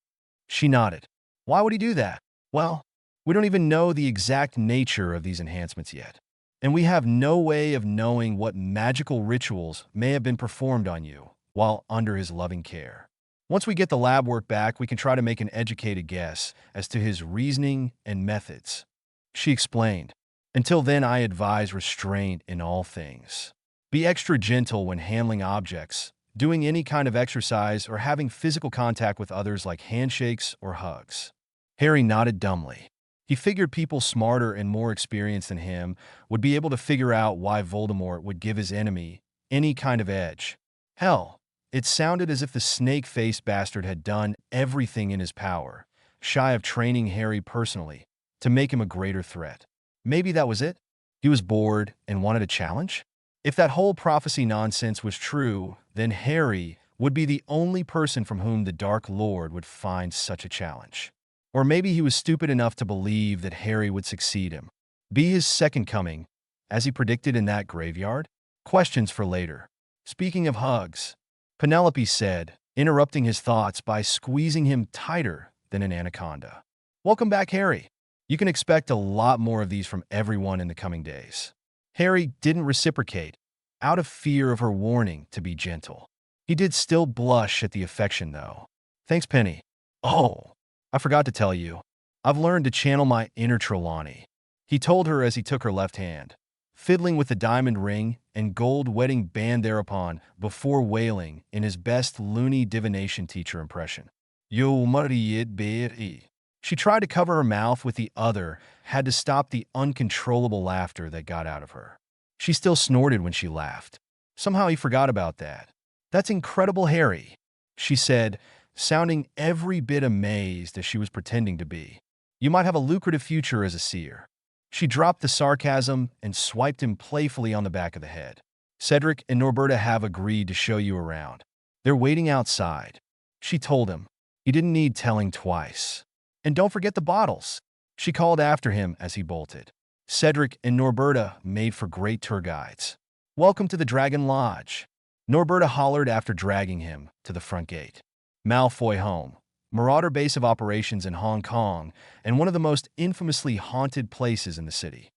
She nodded. Why would he do that? Well, we don't even know the exact nature of these enhancements yet. And we have no way of knowing what magical rituals may have been performed on you while under his loving care. Once we get the lab work back, we can try to make an educated guess as to his reasoning and methods. She explained. Until then, I advise restraint in all things. Be extra gentle when handling objects, doing any kind of exercise, or having physical contact with others like handshakes or hugs. Harry nodded dumbly. He figured people smarter and more experienced than him would be able to figure out why Voldemort would give his enemy any kind of edge. Hell, it sounded as if the snake-faced bastard had done everything in his power, shy of training Harry personally, to make him a greater threat. Maybe that was it? He was bored and wanted a challenge? If that whole prophecy nonsense was true, then Harry would be the only person from whom the Dark Lord would find such a challenge. Or maybe he was stupid enough to believe that Harry would succeed him, be his second coming, as he predicted in that graveyard? Questions for later. Speaking of hugs, Penelope said, interrupting his thoughts by squeezing him tighter than an anaconda. Welcome back, Harry. You can expect a lot more of these from everyone in the coming days. Harry didn't reciprocate, out of fear of her warning to be gentle. He did still blush at the affection, though. Thanks, Penny. Oh, I forgot to tell you. I've learned to channel my inner Trelawney, he told her as he took her left hand, fiddling with the diamond ring and gold wedding band thereupon before wailing in his best loony divination teacher impression. Yo married berry. She tried to cover her mouth with the other, had to stop the uncontrollable laughter that got out of her. She still snorted when she laughed. Somehow he forgot about that. That's incredible, Harry, she said, sounding every bit amazed as she was pretending to be. You might have a lucrative future as a seer. She dropped the sarcasm and swiped him playfully on the back of the head. Cedric and Norberta have agreed to show you around. They're waiting outside. She told him. He didn't need telling twice. And don't forget the bottles. She called after him as he bolted. Cedric and Norberta made for great tour guides. Welcome to the Dragon Lodge. Norberta hollered after dragging him to the front gate. Malfoy home, Marauder base of operations in Hong Kong, and one of the most infamously haunted places in the city.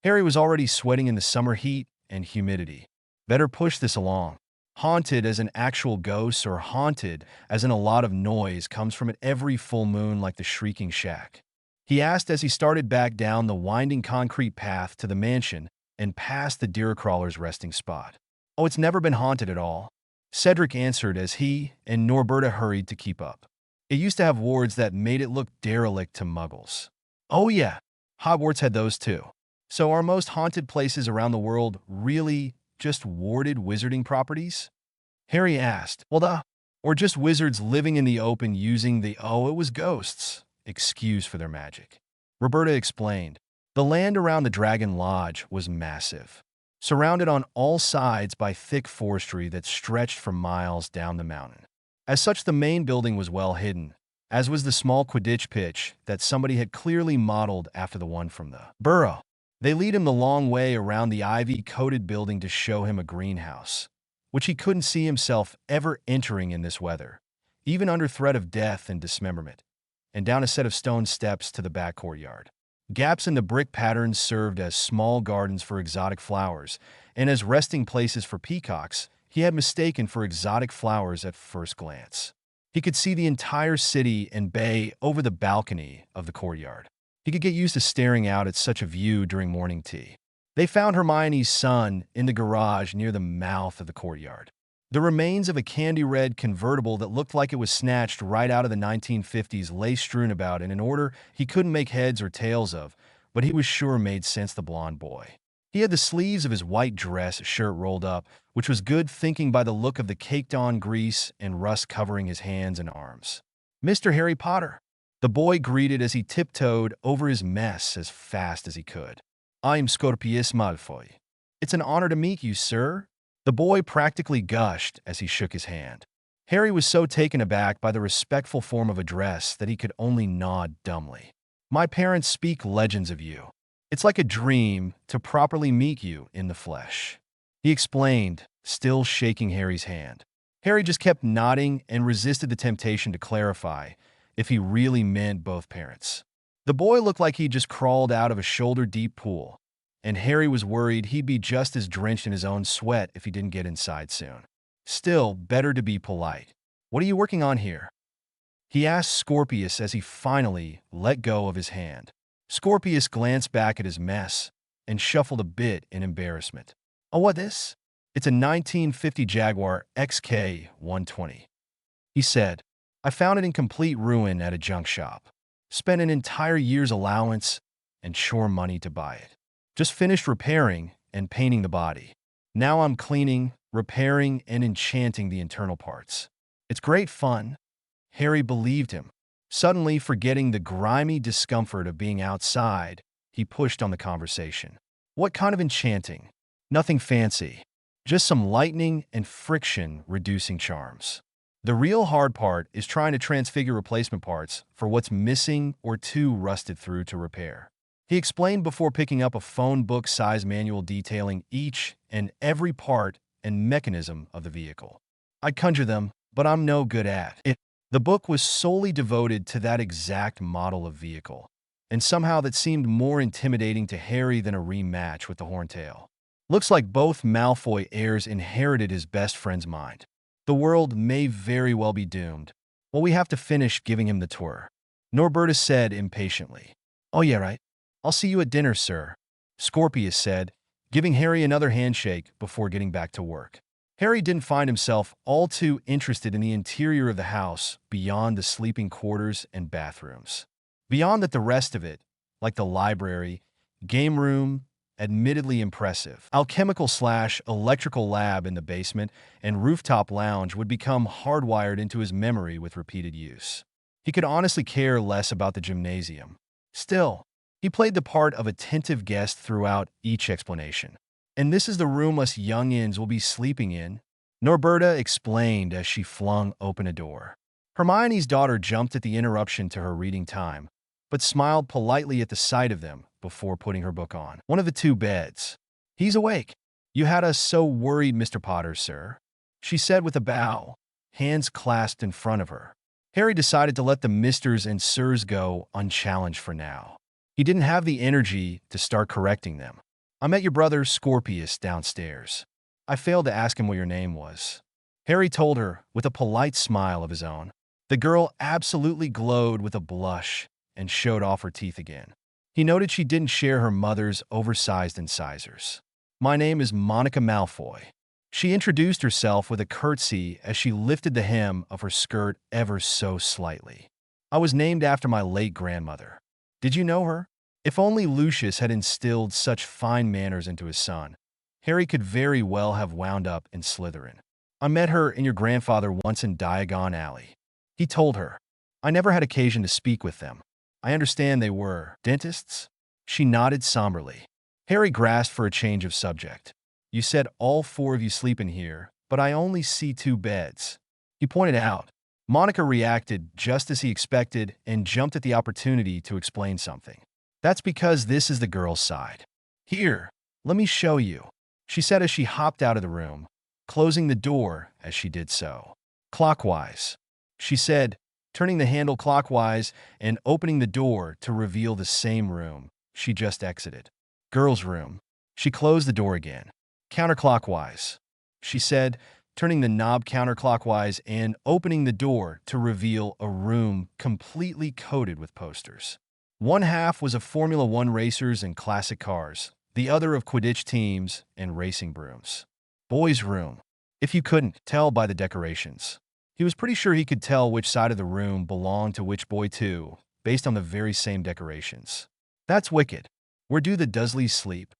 Harry was already sweating in the summer heat and humidity. Better push this along. Haunted as an actual ghost or haunted as in a lot of noise comes from it every full moon like the Shrieking Shack. He asked as he started back down the winding concrete path to the mansion and past the deer crawler's resting spot. Oh, it's never been haunted at all. Cedric answered as he and Norberta hurried to keep up. It used to have wards that made it look derelict to muggles. Oh yeah, Hogwarts had those too. So are most haunted places around the world really just warded wizarding properties? Harry asked. Or just wizards living in the open using it was ghosts excuse for their magic. Roberta explained. The land around the Dragon Lodge was massive, surrounded on all sides by thick forestry that stretched for miles down the mountain. As such, the main building was well hidden, as was the small Quidditch pitch that somebody had clearly modeled after the one from the burrow. They lead him the long way around the ivy-coated building to show him a greenhouse, which he couldn't see himself ever entering in this weather, even under threat of death and dismemberment, and down a set of stone steps to the back courtyard. Gaps in the brick patterns served as small gardens for exotic flowers, and as resting places for peacocks he had mistaken for exotic flowers at first glance. He could see the entire city and bay over the balcony of the courtyard. He could get used to staring out at such a view during morning tea. They found Hermione's son in the garage near the mouth of the courtyard. The remains of a candy-red convertible that looked like it was snatched right out of the 1950s lay strewn about in an order he couldn't make heads or tails of, but he was sure made sense the blonde boy. He had the sleeves of his white dress shirt rolled up, which was good thinking by the look of the caked-on grease and rust covering his hands and arms. "Mr. Harry Potter," the boy greeted as he tiptoed over his mess as fast as he could. "I'm Scorpius Malfoy. It's an honor to meet you, sir." The boy practically gushed as he shook his hand. Harry was so taken aback by the respectful form of address that he could only nod dumbly. "My parents speak legends of you. It's like a dream to properly meet you in the flesh," he explained, still shaking Harry's hand. Harry just kept nodding and resisted the temptation to clarify if he really meant both parents. The boy looked like he'd just crawled out of a shoulder-deep pool, and Harry was worried he'd be just as drenched in his own sweat if he didn't get inside soon. Still, better to be polite. "What are you working on here?" he asked Scorpius as he finally let go of his hand. Scorpius glanced back at his mess and shuffled a bit in embarrassment. "Oh, what this? It's a 1950 Jaguar XK120. He said. "I found it in complete ruin at a junk shop. Spent an entire year's allowance and chore money to buy it. Just finished repairing and painting the body. Now I'm cleaning, repairing, and enchanting the internal parts. It's great fun." Harry believed him. Suddenly, forgetting the grimy discomfort of being outside, he pushed on the conversation. "What kind of enchanting?" "Nothing fancy. Just some lightning and friction reducing charms. The real hard part is trying to transfigure replacement parts for what's missing or too rusted through to repair," he explained before picking up a phone book-size manual detailing each and every part and mechanism of the vehicle. "I conjure them, but I'm no good at it." The book was solely devoted to that exact model of vehicle, and somehow that seemed more intimidating to Harry than a rematch with the Horntail. Looks like both Malfoy heirs inherited his best friend's mind. The world may very well be doomed. Well, we have to finish giving him the tour, Norberta said impatiently. "Oh yeah, right. I'll see you at dinner, sir," Scorpius said, giving Harry another handshake before getting back to work. Harry didn't find himself all too interested in the interior of the house beyond the sleeping quarters and bathrooms. Beyond that, the rest of it, like the library, game room, admittedly impressive. Alchemical/electrical lab in the basement and rooftop lounge would become hardwired into his memory with repeated use. He could honestly care less about the gymnasium. Still, he played the part of attentive guest throughout each explanation. "And this is the room us youngins will be sleeping in," Norberta explained as she flung open a door. Hermione's daughter jumped at the interruption to her reading time, but smiled politely at the sight of them before putting her book on. "One of the two beds. He's awake. You had us so worried, Mr. Potter, sir," she said with a bow, hands clasped in front of her. Harry decided to let the misters and sirs go unchallenged for now. He didn't have the energy to start correcting them. "I met your brother, Scorpius, downstairs. I failed to ask him what your name was," Harry told her with a polite smile of his own. The girl absolutely glowed with a blush and showed off her teeth again. He noted she didn't share her mother's oversized incisors. "My name is Monica Malfoy." She introduced herself with a curtsy as she lifted the hem of her skirt ever so slightly. "I was named after my late grandmother. Did you know her?" If only Lucius had instilled such fine manners into his son, Harry could very well have wound up in Slytherin. "I met her and your grandfather once in Diagon Alley," he told her. "I never had occasion to speak with them. I understand they were dentists?" She nodded somberly. Harry grasped for a change of subject. "You said all four of you sleep in here, but I only see two beds," he pointed out. Monica reacted just as he expected and jumped at the opportunity to explain something. "That's because this is the girl's side. Here, let me show you," she said as she hopped out of the room, closing the door as she did so. "Clockwise," she said, turning the handle clockwise and opening the door to reveal the same room she just exited. "Girls' room." She closed the door again. "Counterclockwise," she said, turning the knob counterclockwise and opening the door to reveal a room completely coated with posters. One half was of Formula One racers and classic cars, the other of Quidditch teams and racing brooms. "Boys' room." If you couldn't tell by the decorations, he was pretty sure he could tell which side of the room belonged to which boy too, based on the very same decorations. "That's wicked. Where do the Dursleys sleep?"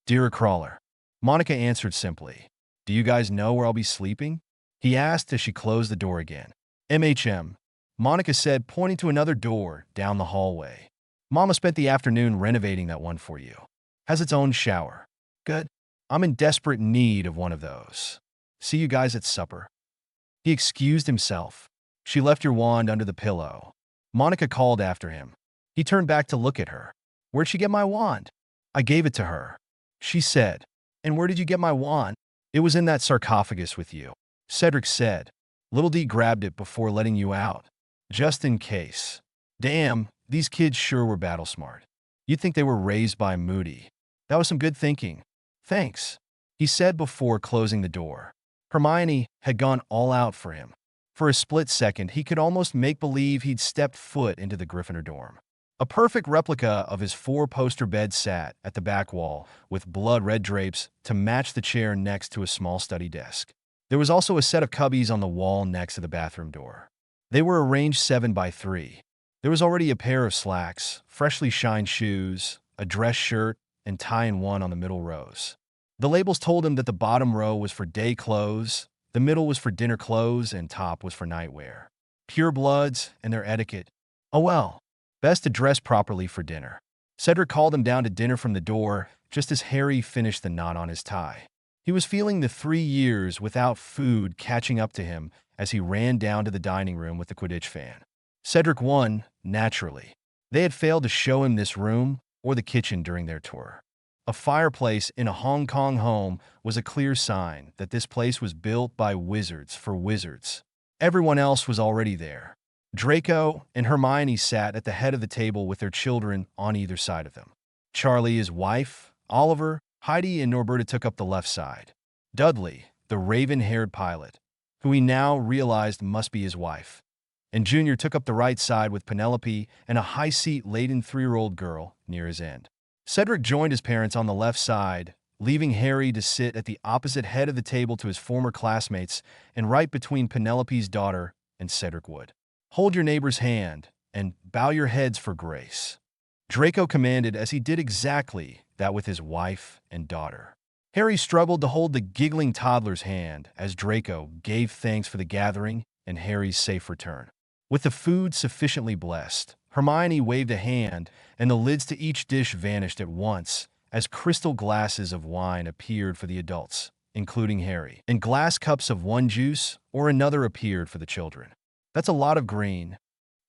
"Dear Crawler," Monica answered simply. "Do you guys know where I'll be sleeping?" he asked as she closed the door again. "MHM," Monica said, pointing to another door down the hallway. "Mama spent the afternoon renovating that one for you. Has its own shower." "Good. I'm in desperate need of one of those. See you guys at supper." He excused himself. "She left your wand under the pillow," Monica called after him. He turned back to look at her. "Where'd she get my wand?" "I gave it to her," she said. "And where did you get my wand?" "It was in that sarcophagus with you," Cedric said. "Little D grabbed it before letting you out, just in case." Damn, these kids sure were battle smart. You'd think they were raised by Moody. "That was some good thinking. Thanks," he said before closing the door. Hermione had gone all out for him. For a split second, he could almost make believe he'd stepped foot into the Gryffindor dorm. A perfect replica of his four-poster bed sat at the back wall, with blood-red drapes to match the chair next to a small study desk. There was also a set of cubbies on the wall next to the bathroom door. They were arranged 7 by 3. There was already a pair of slacks, freshly shined shoes, a dress shirt, and tie in one on the middle rows. The labels told him that the bottom row was for day clothes, the middle was for dinner clothes, and top was for nightwear. Purebloods and their etiquette. Oh well, best to dress properly for dinner. Cedric called him down to dinner from the door just as Harry finished the knot on his tie. He was feeling the 3 years without food catching up to him as he ran down to the dining room with the Quidditch fan. Cedric won, naturally. They had failed to show him this room or the kitchen during their tour. A fireplace in a Hong Kong home was a clear sign that this place was built by wizards for wizards. Everyone else was already there. Draco and Hermione sat at the head of the table with their children on either side of them. Charlie, his wife, Oliver, Heidi, and Norberta took up the left side. Dudley, the raven-haired pilot, who he now realized must be his wife, and Junior took up the right side with Penelope and a high-seat-laden 3-year-old girl near his end. Cedric joined his parents on the left side, leaving Harry to sit at the opposite head of the table to his former classmates and right between Penelope's daughter and Cedric Wood. "Hold your neighbor's hand and bow your heads for grace," Draco commanded as he did exactly that with his wife and daughter. Harry struggled to hold the giggling toddler's hand as Draco gave thanks for the gathering and Harry's safe return. With the food sufficiently blessed, Hermione waved a hand, and the lids to each dish vanished at once as crystal glasses of wine appeared for the adults, including Harry, and glass cups of one juice or another appeared for the children. "That's a lot of green,"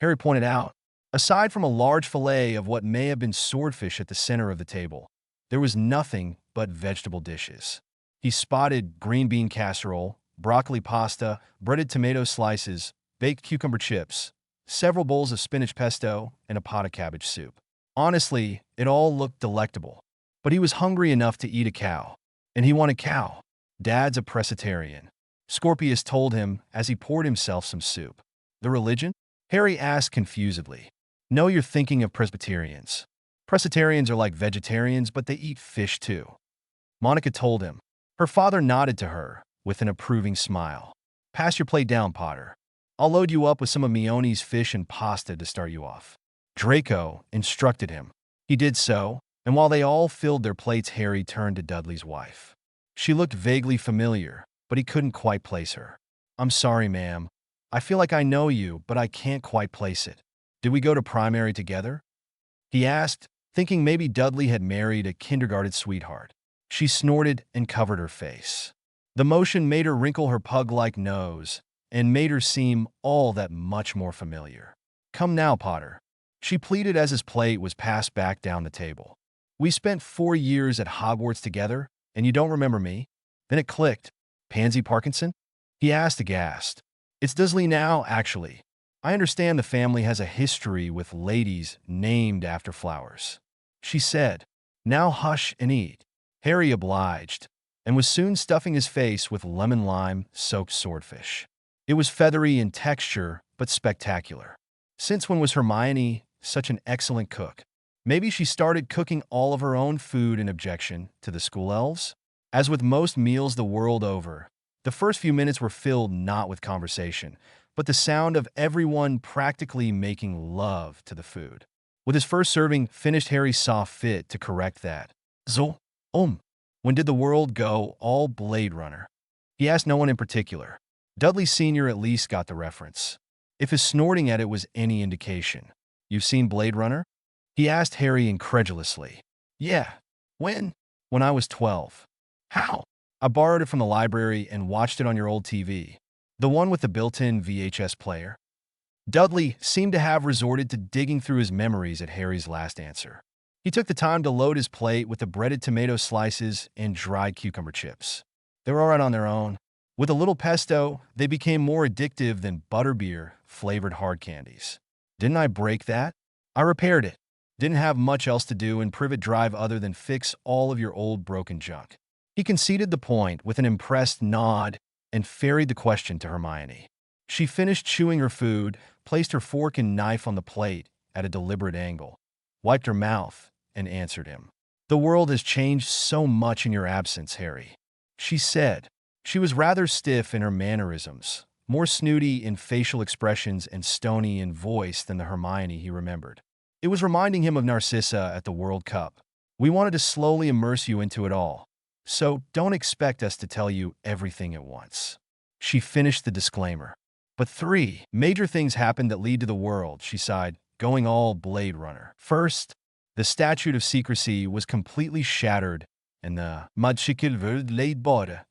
Harry pointed out. Aside from a large fillet of what may have been swordfish at the center of the table, there was nothing but vegetable dishes. He spotted green bean casserole, broccoli pasta, breaded tomato slices, baked cucumber chips, several bowls of spinach pesto, and a pot of cabbage soup. Honestly, it all looked delectable. But he was hungry enough to eat a cow. And he wanted cow. "Dad's a pescatarian," Scorpius told him as he poured himself some soup. "The religion?" Harry asked confusedly. "No, you're thinking of Presbyterians. Pescatarians are like vegetarians, but they eat fish too," Monica told him. Her father nodded to her with an approving smile. "Pass your plate down, Potter. I'll load you up with some of Mione's fish and pasta to start you off," Draco instructed him. He did so, and while they all filled their plates, Harry turned to Dudley's wife. She looked vaguely familiar, but he couldn't quite place her. "I'm sorry, ma'am. I feel like I know you, but I can't quite place it. Did we go to primary together?" he asked, thinking maybe Dudley had married a kindergarten sweetheart. She snorted and covered her face. The motion made her wrinkle her pug-like nose and made her seem all that much more familiar. "Come now, Potter," she pleaded as his plate was passed back down the table. "We spent 4 years at Hogwarts together, and you don't remember me?" Then it clicked. "Pansy Parkinson?" he asked aghast. "It's Dursley now, actually. I understand the family has a history with ladies named after flowers," she said. "Now hush and eat." Harry obliged, and was soon stuffing his face with lemon-lime-soaked swordfish. It was feathery in texture, but spectacular. Since when was Hermione such an excellent cook? Maybe she started cooking all of her own food in objection to the school elves? As with most meals the world over, the first few minutes were filled not with conversation, but the sound of everyone practically making love to the food. With his first serving finished, Harry saw fit to correct that. "So, when did the world go all Blade Runner?" He asked no one in particular. Dudley Sr. at least got the reference. If his snorting at it was any indication. "You've seen Blade Runner?" he asked Harry incredulously. "Yeah. When?" "When I was 12. "How?" "I borrowed it from the library and watched it on your old TV. The one with the built-in VHS player." Dudley seemed to have resorted to digging through his memories at Harry's last answer. He took the time to load his plate with the breaded tomato slices and dried cucumber chips. They were all right on their own. With a little pesto, they became more addictive than butterbeer-flavored hard candies. "Didn't I break that?" "I repaired it. Didn't have much else to do in Privet Drive other than fix all of your old broken junk." He conceded the point with an impressed nod and ferried the question to Hermione. She finished chewing her food, placed her fork and knife on the plate at a deliberate angle, wiped her mouth, and answered him. "The world has changed so much in your absence, Harry," she said. She was rather stiff in her mannerisms, more snooty in facial expressions and stony in voice than the Hermione he remembered. It was reminding him of Narcissa at the World Cup. "We wanted to slowly immerse you into it all, so don't expect us to tell you everything at once." She finished the disclaimer. "But 3 major things happened that lead to the world," she sighed, going all Blade Runner. "First, the statute of secrecy was completely shattered, and the magical world laid bare."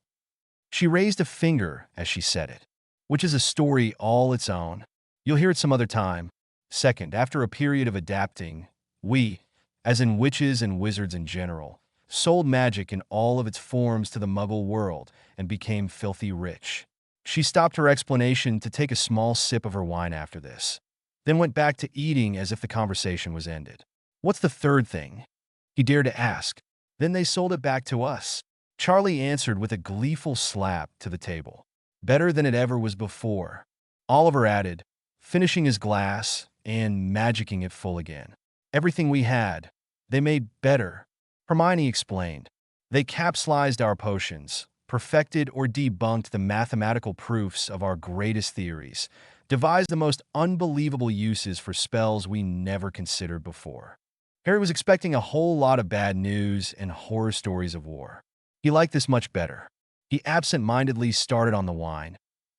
She raised a finger as she said it, which is a story all its own. You'll hear it some other time. Second, after a period of adapting, we, as in witches and wizards in general, sold magic in all of its forms to the Muggle world and became filthy rich. She stopped her explanation to take a small sip of her wine after this, then went back to eating as if the conversation was ended. "What's the third thing?" he dared to ask. "Then they sold it back to us," Charlie answered with a gleeful slap to the table. "Better than it ever was before," Oliver added, finishing his glass and magicking it full again. "Everything we had, they made better," Hermione explained. "They capsulized our potions, perfected or debunked the mathematical proofs of our greatest theories, devised the most unbelievable uses for spells we never considered before." Harry was expecting a whole lot of bad news and horror stories of war. He liked this much better. He absent-mindedly started on the wine,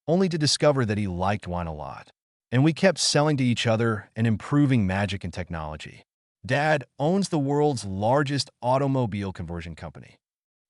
only to discover that he liked wine a lot. And we kept selling to each other and improving magic and technology. Dad owns the world's largest automobile conversion company.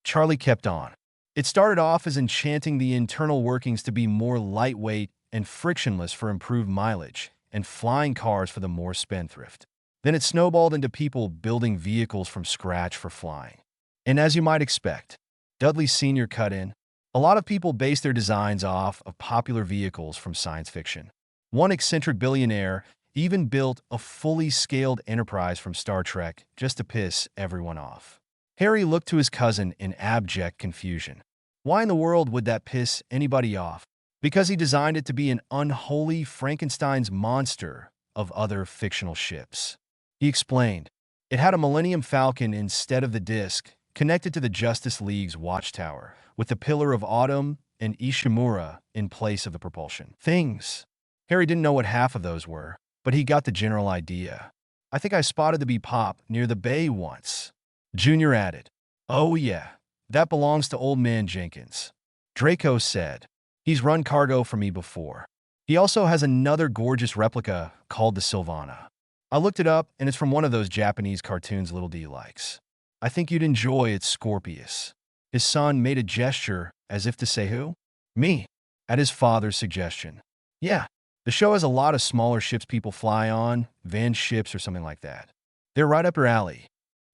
Charlie kept on. It started off as enchanting the internal workings to be more lightweight and frictionless for improved mileage, and flying cars for the more spendthrift. Then it snowballed into people building vehicles from scratch for flying. And as you might expect, Dudley Sr. cut in. A lot of people base their designs off of popular vehicles from science fiction. One eccentric billionaire even built a fully scaled Enterprise from Star Trek just to piss everyone off. Harry looked to his cousin in abject confusion. Why in the world would that piss anybody off? Because he designed it to be an unholy Frankenstein's monster of other fictional ships. He explained, it had a Millennium Falcon instead of the disc, connected to the Justice League's watchtower, with the Pillar of Autumn and Ishimura in place of the propulsion. Things. Harry didn't know what half of those were, but he got the general idea. I think I spotted the bee pop near the bay once. Junior added, oh yeah, that belongs to old man Jenkins. Draco said, he's run cargo for me before. He also has another gorgeous replica called the Sylvana. I looked it up, and it's from one of those Japanese cartoons Little D likes. I think you'd enjoy its Scorpius. His son made a gesture as if to say who? Me, at his father's suggestion. Yeah, the show has a lot of smaller ships people fly on, van ships or something like that. They're right up your alley.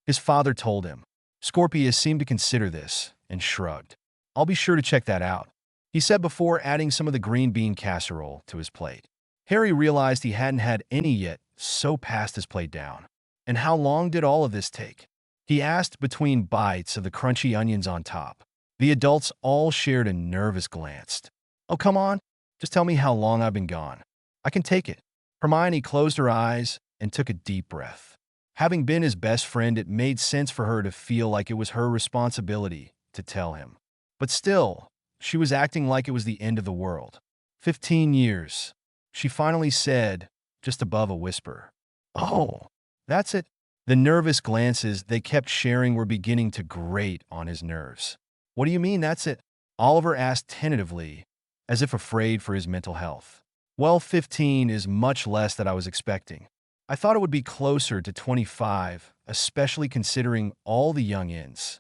His father told him. Scorpius seemed to consider this and shrugged. I'll be sure to check that out, he said before adding some of the green bean casserole to his plate. Harry realized he hadn't had any yet, so passed his plate down. And how long did all of this take? He asked between bites of the crunchy onions on top. The adults all shared a nervous glance. Oh, come on. Just tell me how long I've been gone. I can take it. Hermione closed her eyes and took a deep breath. Having been his best friend, it made sense for her to feel like it was her responsibility to tell him. But still, she was acting like it was the end of the world. 15 years. She finally said, just above a whisper. Oh, that's it. The nervous glances they kept sharing were beginning to grate on his nerves. What do you mean that's it? Oliver asked tentatively, as if afraid for his mental health. Well, 15 is much less than I was expecting. I thought it would be closer to 25, especially considering all the young-ins.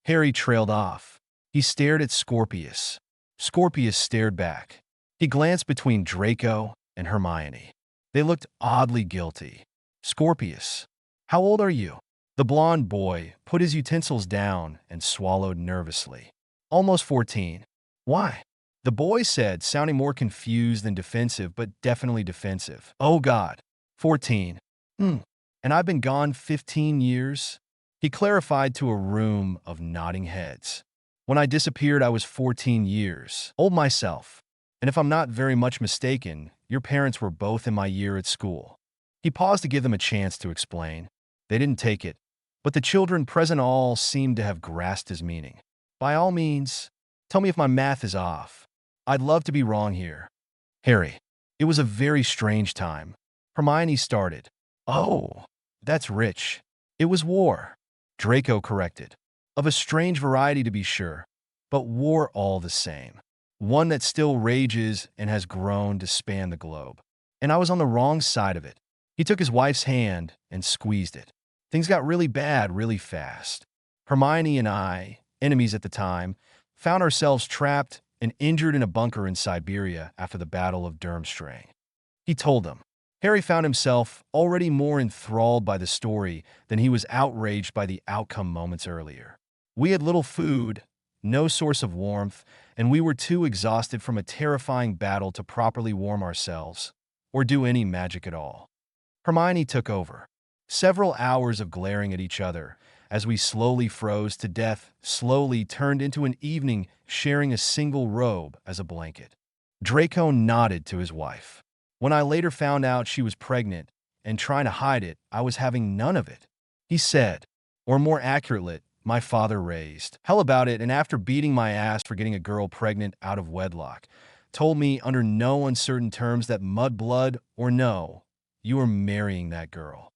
Harry trailed off. He stared at Scorpius. Scorpius stared back. He glanced between Draco and Hermione. They looked oddly guilty. Scorpius, how old are you? The blond boy put his utensils down and swallowed nervously. Almost 14. Why? The boy said, sounding more confused than defensive, but definitely defensive. Oh God, 14. And I've been gone 15 years? He clarified to a room of nodding heads. When I disappeared, I was 14 years old myself. And if I'm not very much mistaken, your parents were both in my year at school. He paused to give them a chance to explain. They didn't take it, but the children present all seemed to have grasped his meaning. By all means, tell me if my math is off. I'd love to be wrong here. Harry, it was a very strange time. Hermione started. Oh, that's rich. It was war. Draco corrected. Of a strange variety to be sure, but war all the same. One that still rages and has grown to span the globe. And I was on the wrong side of it. He took his wife's hand and squeezed it. Things got really bad really fast. Hermione and I, enemies at the time, found ourselves trapped and injured in a bunker in Siberia after the Battle of Durmstrang. He told them. Harry found himself already more enthralled by the story than he was outraged by the outcome moments earlier. We had little food, no source of warmth, and we were too exhausted from a terrifying battle to properly warm ourselves or do any magic at all. Hermione took over. Several hours of glaring at each other as we slowly froze to death slowly turned into an evening sharing a single robe as a blanket. Draco nodded to his wife. When I later found out she was pregnant and trying to hide it, I was having none of it. He said, or more accurately, my father raised hell about it, and after beating my ass for getting a girl pregnant out of wedlock, told me under no uncertain terms that mudblood or no, you are marrying that girl.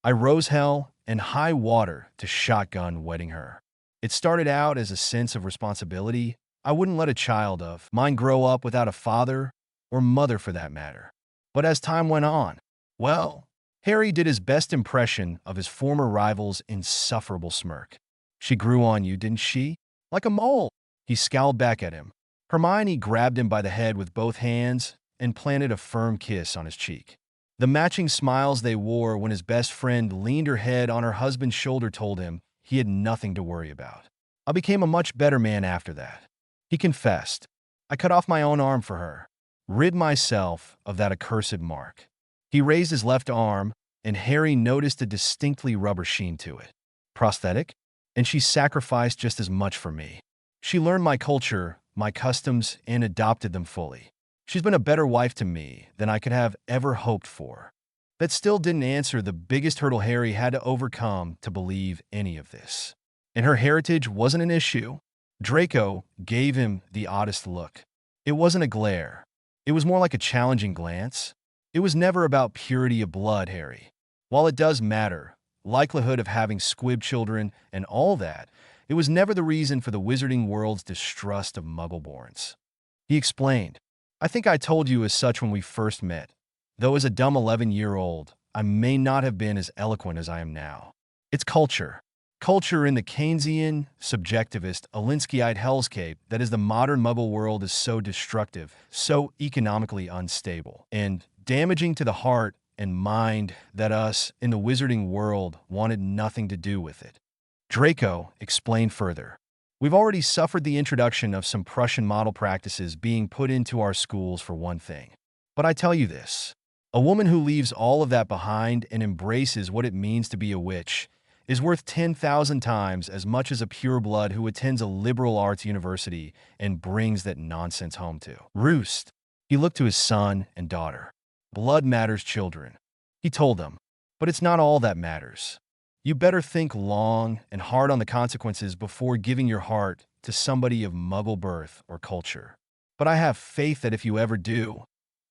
I rose hell and high water to shotgun wedding her. It started out as a sense of responsibility. I wouldn't let a child of mine grow up without a father or mother for that matter. But as time went on, well, Harry did his best impression of his former rival's insufferable smirk. She grew on you, didn't she? Like a mole. He scowled back at him. Hermione grabbed him by the head with both hands and planted a firm kiss on his cheek. The matching smiles they wore when his best friend leaned her head on her husband's shoulder told him he had nothing to worry about. I became a much better man after that. He confessed. I cut off my own arm for her, rid myself of that accursed mark. He raised his left arm, and Harry noticed a distinctly rubber sheen to it. Prosthetic? And she sacrificed just as much for me. She learned my culture, my customs, and adopted them fully. She's been a better wife to me than I could have ever hoped for. That still didn't answer the biggest hurdle Harry had to overcome to believe any of this. And her heritage wasn't an issue. Draco gave him the oddest look. It wasn't a glare. It was more like a challenging glance. It was never about purity of blood, Harry. While it does matter, likelihood of having squib children and all that, it was never the reason for the wizarding world's distrust of Muggleborns. He explained, I think I told you as such when we first met. Though as a dumb 11-year-old, I may not have been as eloquent as I am now. It's culture. Culture in the Keynesian, subjectivist, Alinskyite hellscape that is the modern Muggle world is so destructive, so economically unstable, and damaging to the heart and mind that us, in the wizarding world, wanted nothing to do with it. Draco explained further. We've already suffered the introduction of some Prussian model practices being put into our schools for one thing. But I tell you this, a woman who leaves all of that behind and embraces what it means to be a witch is worth 10,000 times as much as a pureblood who attends a liberal arts university and brings that nonsense home to roost. He looked to his son and daughter. Blood matters, children, he told them, but it's not all that matters. You better think long and hard on the consequences before giving your heart to somebody of Muggle birth or culture. But I have faith that if you ever do,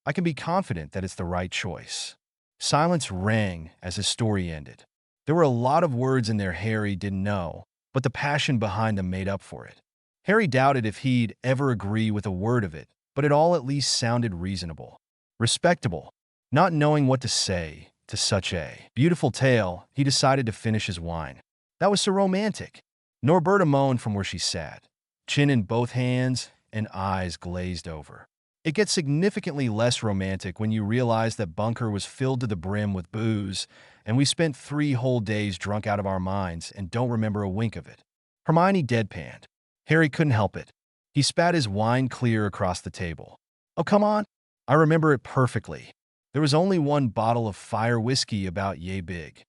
I can be confident that it's the right choice. Silence rang as his story ended. There were a lot of words in there Harry didn't know, but the passion behind them made up for it. Harry doubted if he'd ever agree with a word of it, but it all at least sounded reasonable. Respectable. Not knowing what to say to such a beautiful tale, he decided to finish his wine. That was so romantic. Norberta moaned from where she sat, chin in both hands and eyes glazed over. It gets significantly less romantic when you realize that Bunker was filled to the brim with booze, and we spent 3 whole days drunk out of our minds and don't remember a wink of it. Hermione deadpanned. Harry couldn't help it. He spat his wine clear across the table. Oh, come on. I remember it perfectly. There was only 1 bottle of fire whiskey about yay big.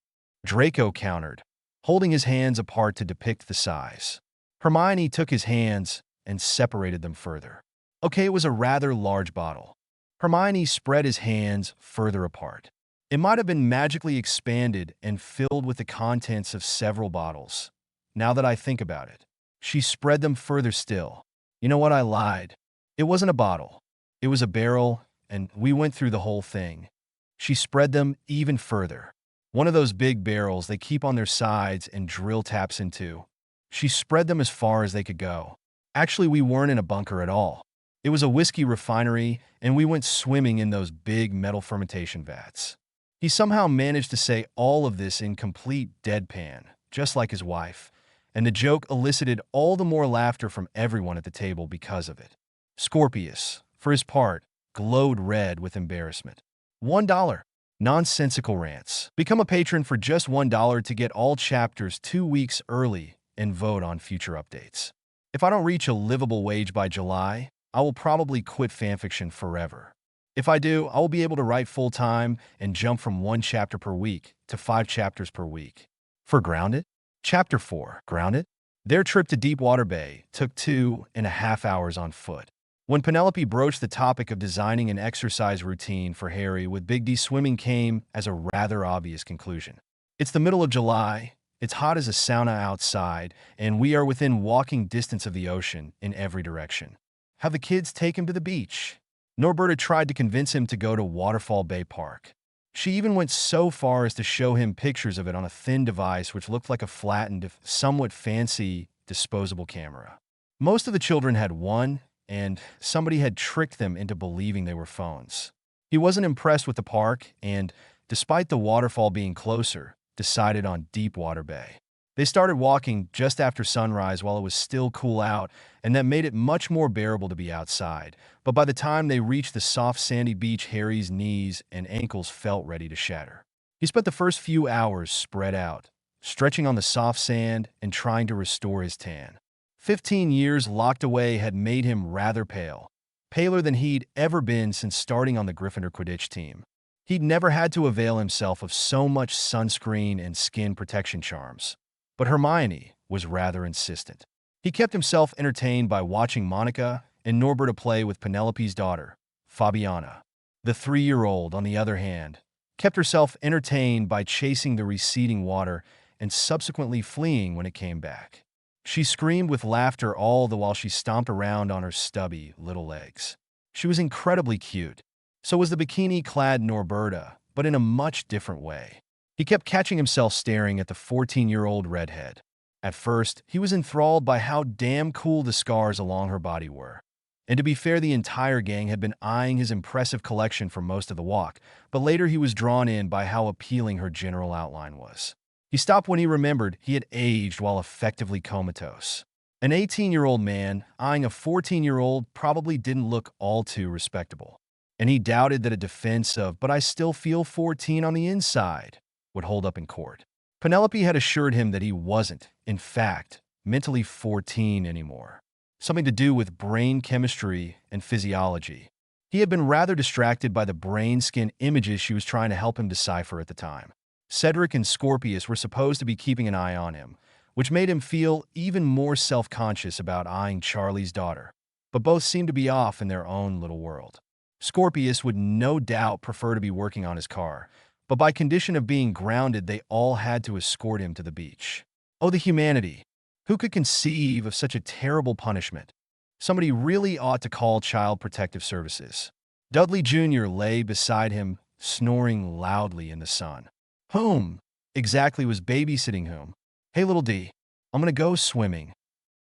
Draco countered, holding his hands apart to depict the size. Hermione took his hands and separated them further. Okay, it was a rather large bottle. Hermione spread his hands further apart. It might have been magically expanded and filled with the contents of several bottles. Now that I think about it, she spread them further still. You know what, I lied. It wasn't a bottle. It was a barrel, and we went through the whole thing. She spread them even further. One of those big barrels they keep on their sides and drill taps into. She spread them as far as they could go. Actually, we weren't in a bunker at all. It was a whiskey refinery, and we went swimming in those big metal fermentation vats. He somehow managed to say all of this in complete deadpan, just like his wife, and the joke elicited all the more laughter from everyone at the table because of it. Scorpius, for his part, glowed red with embarrassment. $1. NonsensicalRants. Become a patron for just $1 to get all chapters 2 weeks early and vote on future updates. If I don't reach a livable wage by July, I will probably quit fanfiction forever. If I do, I will be able to write full-time and jump from 1 chapter per week to 5 chapters per week. For Grounded? Chapter 4, Grounded? Their trip to Deepwater Bay took 2.5 hours on foot. When Penelope broached the topic of designing an exercise routine for Harry with Big D, swimming came as a rather obvious conclusion. It's the middle of July, it's hot as a sauna outside, and we are within walking distance of the ocean in every direction. Have the kids take him to the beach? Norberta tried to convince him to go to Waterfall Bay Park. She even went so far as to show him pictures of it on a thin device which looked like a flattened, if somewhat fancy, disposable camera. Most of the children had one, and somebody had tricked them into believing they were phones. He wasn't impressed with the park and, despite the waterfall being closer, decided on Deepwater Bay. They started walking just after sunrise while it was still cool out, and that made it much more bearable to be outside. But by the time they reached the soft sandy beach, Harry's knees and ankles felt ready to shatter. He spent the first few hours spread out, stretching on the soft sand and trying to restore his tan. 15 years locked away had made him rather pale, paler than he'd ever been since starting on the Gryffindor Quidditch team. He'd never had to avail himself of so much sunscreen and skin protection charms. But Hermione was rather insistent. He kept himself entertained by watching Monica and Norberta play with Penelope's daughter, Fabiana. The 3-year-old, on the other hand, kept herself entertained by chasing the receding water and subsequently fleeing when it came back. She screamed with laughter all the while she stomped around on her stubby little legs. She was incredibly cute. So was the bikini-clad Norberta, but in a much different way. He kept catching himself staring at the 14-year-old redhead. At first, he was enthralled by how damn cool the scars along her body were. And to be fair, the entire gang had been eyeing his impressive collection for most of the walk, but later he was drawn in by how appealing her general outline was. He stopped when he remembered he had aged while effectively comatose. An 18-year-old man eyeing a 14-year-old probably didn't look all too respectable. And he doubted that a defense of, "but I still feel 14 on the inside," would hold up in court. Penelope had assured him that he wasn't, in fact, mentally 14 anymore. Something to do with brain chemistry and physiology. He had been rather distracted by the brain-skin images she was trying to help him decipher at the time. Cedric and Scorpius were supposed to be keeping an eye on him, which made him feel even more self-conscious about eyeing Charlie's daughter. But both seemed to be off in their own little world. Scorpius would no doubt prefer to be working on his car, but by condition of being grounded, they all had to escort him to the beach. Oh, the humanity! Who could conceive of such a terrible punishment? Somebody really ought to call Child Protective Services. Dudley Jr. lay beside him, snoring loudly in the sun. Whom exactly was babysitting whom? "Hey, little D, I'm gonna go swimming,"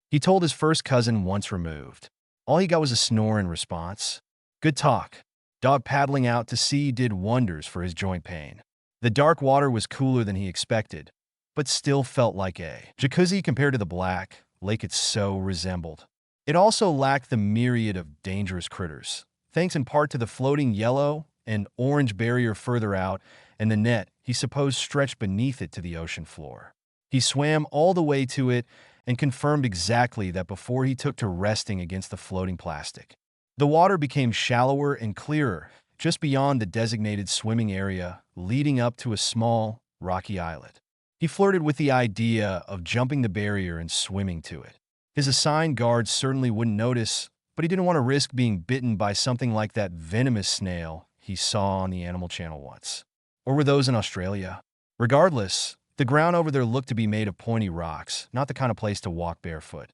he told his first cousin once removed. All he got was a snore in response. Good talk. Dog paddling out to sea did wonders for his joint pain. The dark water was cooler than he expected, but still felt like a jacuzzi compared to the black lake it so resembled. It also lacked the myriad of dangerous critters, thanks in part to the floating yellow and orange barrier further out and the net he supposed stretched beneath it to the ocean floor. He swam all the way to it and confirmed exactly that before he took to resting against the floating plastic. The water became shallower and clearer, just beyond the designated swimming area, leading up to a small, rocky islet. He flirted with the idea of jumping the barrier and swimming to it. His assigned guards certainly wouldn't notice, but he didn't want to risk being bitten by something like that venomous snail he saw on the Animal Channel once. Or were those in Australia? Regardless, the ground over there looked to be made of pointy rocks, not the kind of place to walk barefoot.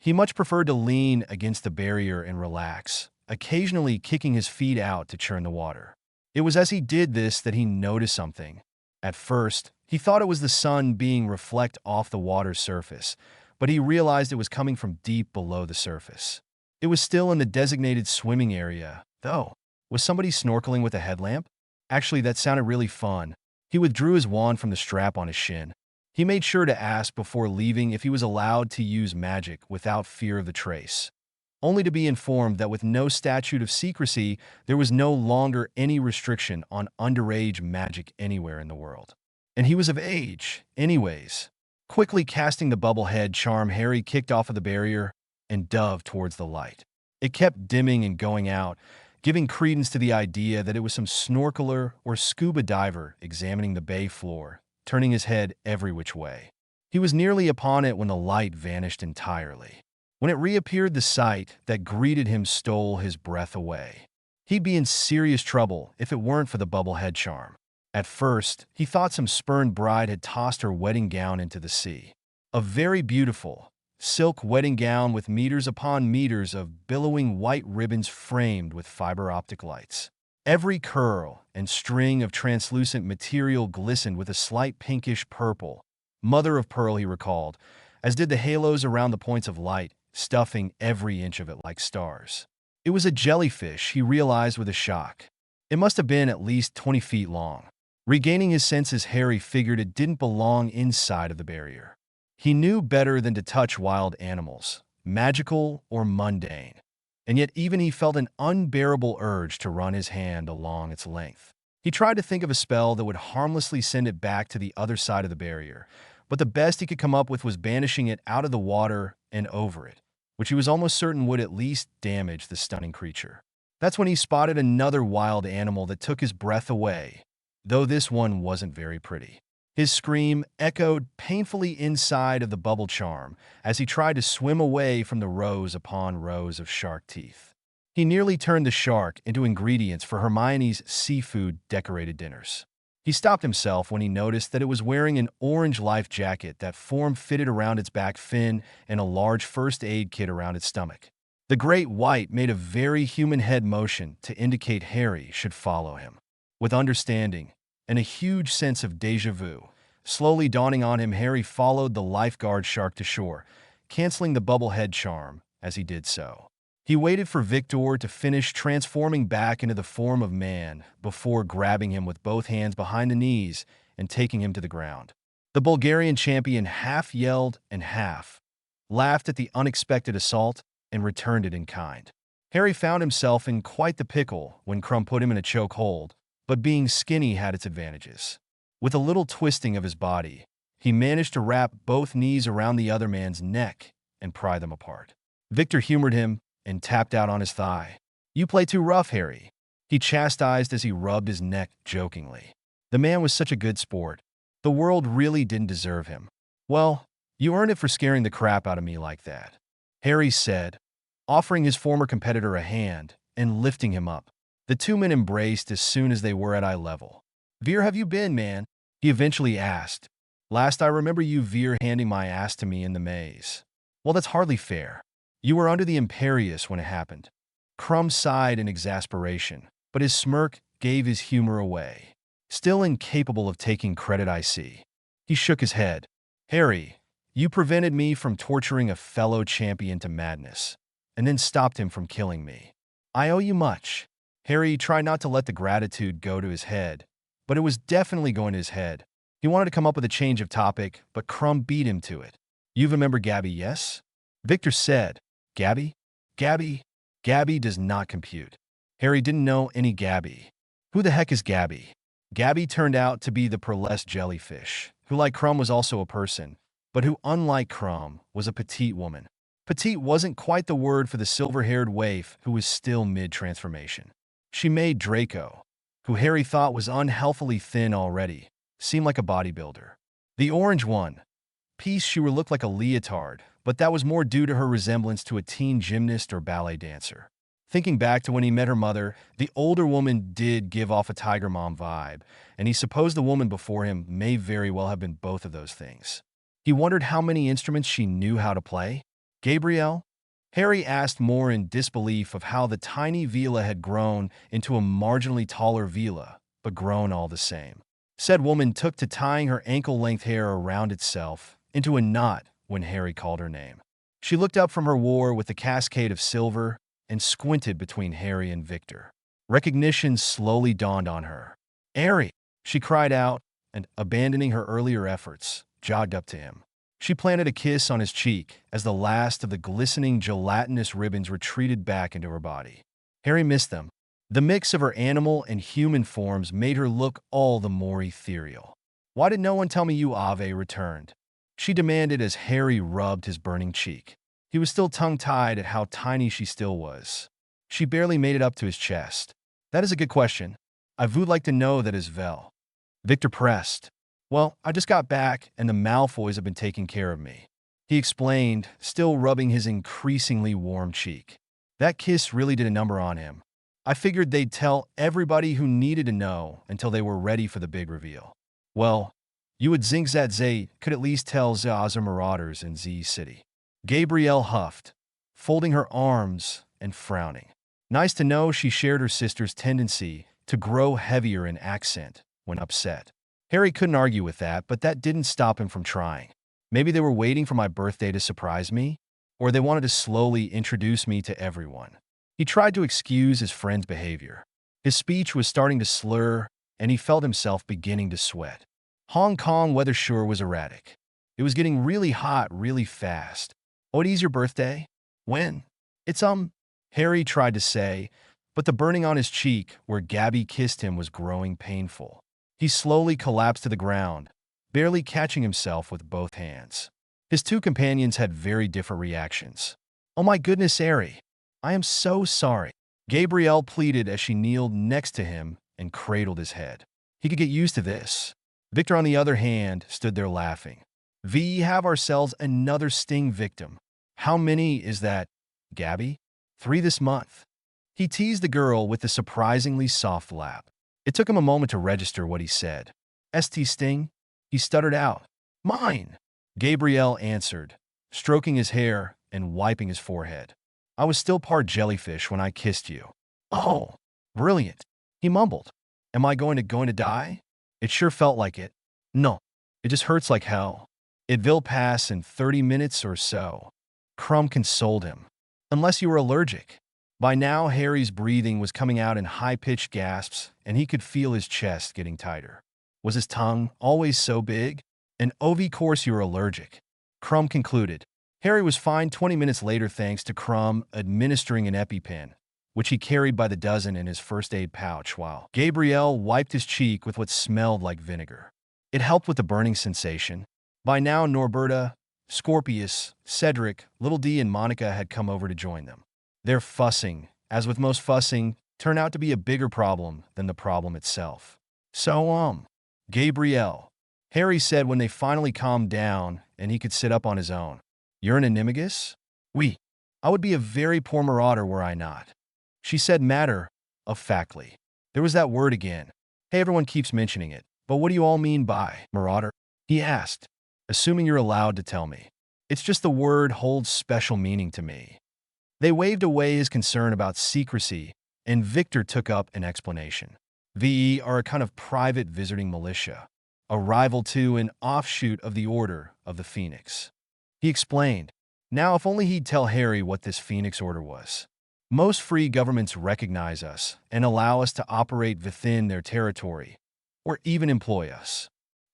He much preferred to lean against the barrier and relax, occasionally kicking his feet out to churn the water. It was as he did this that he noticed something. At first, he thought it was the sun being reflected off the water's surface, but he realized it was coming from deep below the surface. It was still in the designated swimming area, though. Was somebody snorkeling with a headlamp? Actually, that sounded really fun. He withdrew his wand from the strap on his shin. He made sure to ask before leaving if he was allowed to use magic without fear of the trace, only to be informed that with no statute of secrecy, there was no longer any restriction on underage magic anywhere in the world. And he was of age, anyways. Quickly casting the bubblehead charm, Harry kicked off of the barrier and dove towards the light. It kept dimming and going out, giving credence to the idea that it was some snorkeler or scuba diver examining the bay floor, turning his head every which way. He was nearly upon it when the light vanished entirely. When it reappeared, the sight that greeted him stole his breath away. He'd be in serious trouble if it weren't for the bubblehead charm. At first, he thought some spurned bride had tossed her wedding gown into the sea. A very beautiful, silk wedding gown with meters upon meters of billowing white ribbons framed with fiber optic lights. Every curl and string of translucent material glistened with a slight pinkish purple. Mother of pearl, he recalled, as did the halos around the points of light, stuffing every inch of it like stars. It was a jellyfish, he realized with a shock. It must have been at least 20 feet long. Regaining his senses, Harry figured it didn't belong inside of the barrier. He knew better than to touch wild animals, magical or mundane. And yet even he felt an unbearable urge to run his hand along its length. He tried to think of a spell that would harmlessly send it back to the other side of the barrier, but the best he could come up with was banishing it out of the water and over it, which he was almost certain would at least damage the stunning creature. That's when he spotted another wild animal that took his breath away, though this one wasn't very pretty. His scream echoed painfully inside of the bubble charm as he tried to swim away from the rows upon rows of shark teeth. He nearly turned the shark into ingredients for Hermione's seafood-decorated dinners. He stopped himself when he noticed that it was wearing an orange life jacket that form-fitted around its back fin and a large first aid kit around its stomach. The great white made a very human head motion to indicate Harry should follow him. With understanding and a huge sense of déjà vu slowly dawning on him, Harry followed the lifeguard shark to shore, canceling the bubble head charm as he did so. He waited for Victor to finish transforming back into the form of man before grabbing him with both hands behind the knees and taking him to the ground. The Bulgarian champion half yelled and half laughed at the unexpected assault and returned it in kind. Harry found himself in quite the pickle when Crum put him in a choke hold, but being skinny had its advantages. With a little twisting of his body, he managed to wrap both knees around the other man's neck and pry them apart. Victor humored him and tapped out on his thigh. "You play too rough, Harry," he chastised as he rubbed his neck jokingly. The man was such a good sport. The world really didn't deserve him. "Well, you earned it for scaring the crap out of me like that," Harry said, offering his former competitor a hand and lifting him up. The two men embraced as soon as they were at eye level. "Veer, have you been, man?" he eventually asked. "Last I remember you, Veer, handing my ass to me in the maze." "Well, that's hardly fair. You were under the Imperius when it happened." Crum sighed in exasperation, but his smirk gave his humor away. "Still incapable of taking credit, I see." He shook his head. "Harry, you prevented me from torturing a fellow champion to madness, and then stopped him from killing me. I owe you much." Harry tried not to let the gratitude go to his head, but it was definitely going to his head. He wanted to come up with a change of topic, but Crum beat him to it. "You remember Gabby, yes?" Victor said. "Gabby? Gabby does not compute." Harry didn't know any Gabby. Who the heck is Gabby? Gabby turned out to be the pearlescent jellyfish, who like Crum was also a person, but who unlike Crum was a petite woman. Petite wasn't quite the word for the silver-haired waif who was still mid-transformation. She made Draco, who Harry thought was unhealthily thin already, seem like a bodybuilder. The orange one, piece she would look like a leotard, but that was more due to her resemblance to a teen gymnast or ballet dancer. Thinking back to when he met her mother, the older woman did give off a Tiger Mom vibe, and he supposed the woman before him may very well have been both of those things. He wondered how many instruments she knew how to play. Gabrielle? Harry asked, more in disbelief of how the tiny Vila had grown into a marginally taller Vila, but grown all the same. Said woman took to tying her ankle-length hair around itself into a knot when Harry called her name. She looked up from her war with the cascade of silver and squinted between Harry and Victor. Recognition slowly dawned on her. "Harry!" she cried out, and, abandoning her earlier efforts, jogged up to him. She planted a kiss on his cheek as the last of the glistening gelatinous ribbons retreated back into her body. Harry missed them. The mix of her animal and human forms made her look all the more ethereal. "Why did no one tell me you Ave returned?" she demanded as Harry rubbed his burning cheek. He was still tongue-tied at how tiny she still was. She barely made it up to his chest. "That is a good question. I would like to know that as well." Victor pressed. "Well, I just got back, and the Malfoys have been taking care of me," he explained, still rubbing his increasingly warm cheek. That kiss really did a number on him. "I figured they'd tell everybody who needed to know until they were ready for the big reveal." "Well, you at Zingzat could at least tell the other Marauders in Z City." Gabrielle huffed, folding her arms and frowning. Nice to know she shared her sister's tendency to grow heavier in accent when upset. Harry couldn't argue with that, but that didn't stop him from trying. Maybe they were waiting for my birthday to surprise me, or they wanted to slowly introduce me to everyone. He tried to excuse his friend's behavior. His speech was starting to slur, and he felt himself beginning to sweat. Hong Kong weather sure was erratic. It was getting really hot really fast. "Oh, it is your birthday? When?" "It's, Harry tried to say, but the burning on his cheek where Gabby kissed him was growing painful. He slowly collapsed to the ground, barely catching himself with both hands. His two companions had very different reactions. "Oh my goodness, Harry. I am so sorry," Gabrielle pleaded as she kneeled next to him and cradled his head. He could get used to this. Victor, on the other hand, stood there laughing. "We have ourselves another sting victim. How many is that, Gabby?" "3 this month." He teased the girl with a surprisingly soft laugh. It took him a moment to register what he said. "St sting?" He stuttered out. "Mine," Gabrielle answered, stroking his hair and wiping his forehead. "I was still part jellyfish when I kissed you." "Oh, brilliant," he mumbled. "Am I going to die?" It sure felt like it. "No, it just hurts like hell. It will pass in 30 minutes or so," Crum consoled him. "Unless you were allergic." By now, Harry's breathing was coming out in high-pitched gasps, and he could feel his chest getting tighter. Was his tongue always so big? "And of course you're allergic," Crum concluded. Harry was fine 20 minutes later thanks to Crum administering an EpiPen, which he carried by the dozen in his first aid pouch, while Gabrielle wiped his cheek with what smelled like vinegar. It helped with the burning sensation. By now, Norberta, Scorpius, Cedric, Little D, and Monica had come over to join them. Their fussing, as with most fussing, turned out to be a bigger problem than the problem itself. "So, Gabrielle," Harry said when they finally calmed down and he could sit up on his own. "You're an Animagus?" "Oui. I would be a very poor marauder were I not," she said matter-of-factly. There was that word again. "Hey, everyone keeps mentioning it, but what do you all mean by marauder?" he asked, assuming you're allowed to tell me. "It's just the word holds special meaning to me." They waved away his concern about secrecy, and Victor took up an explanation. "We are a kind of private visiting militia, a rival to and offshoot of the Order of the Phoenix," he explained. Now, if only he'd tell Harry what this Phoenix Order was. "Most free governments recognize us and allow us to operate within their territory, or even employ us."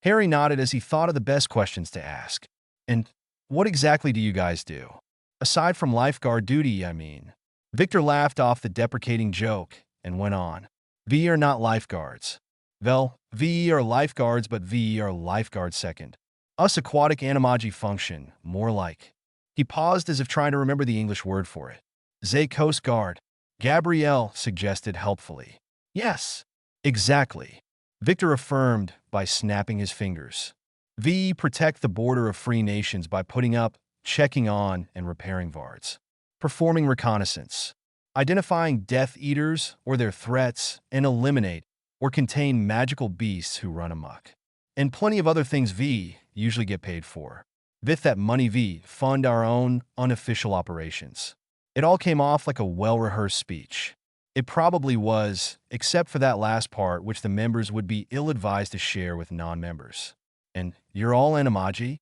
Harry nodded as he thought of the best questions to ask. "And what exactly do you guys do? Aside from lifeguard duty, I mean." Victor laughed off the deprecating joke and went on. "We are not lifeguards. Well, we are lifeguards, but we are lifeguards second. Us aquatic animagi function, more like." He paused as if trying to remember the English word for it. "Zay Coast Guard," Gabrielle suggested helpfully. "Yes, exactly," Victor affirmed by snapping his fingers. "We protect the border of free nations by putting up, checking on, and repairing vards, performing reconnaissance, identifying Death Eaters or their threats, and eliminate or contain magical beasts who run amok. And plenty of other things we usually get paid for. With that money we fund our own unofficial operations." It all came off like a well-rehearsed speech. It probably was, except for that last part which the members would be ill-advised to share with non-members. "And you're all animagi?"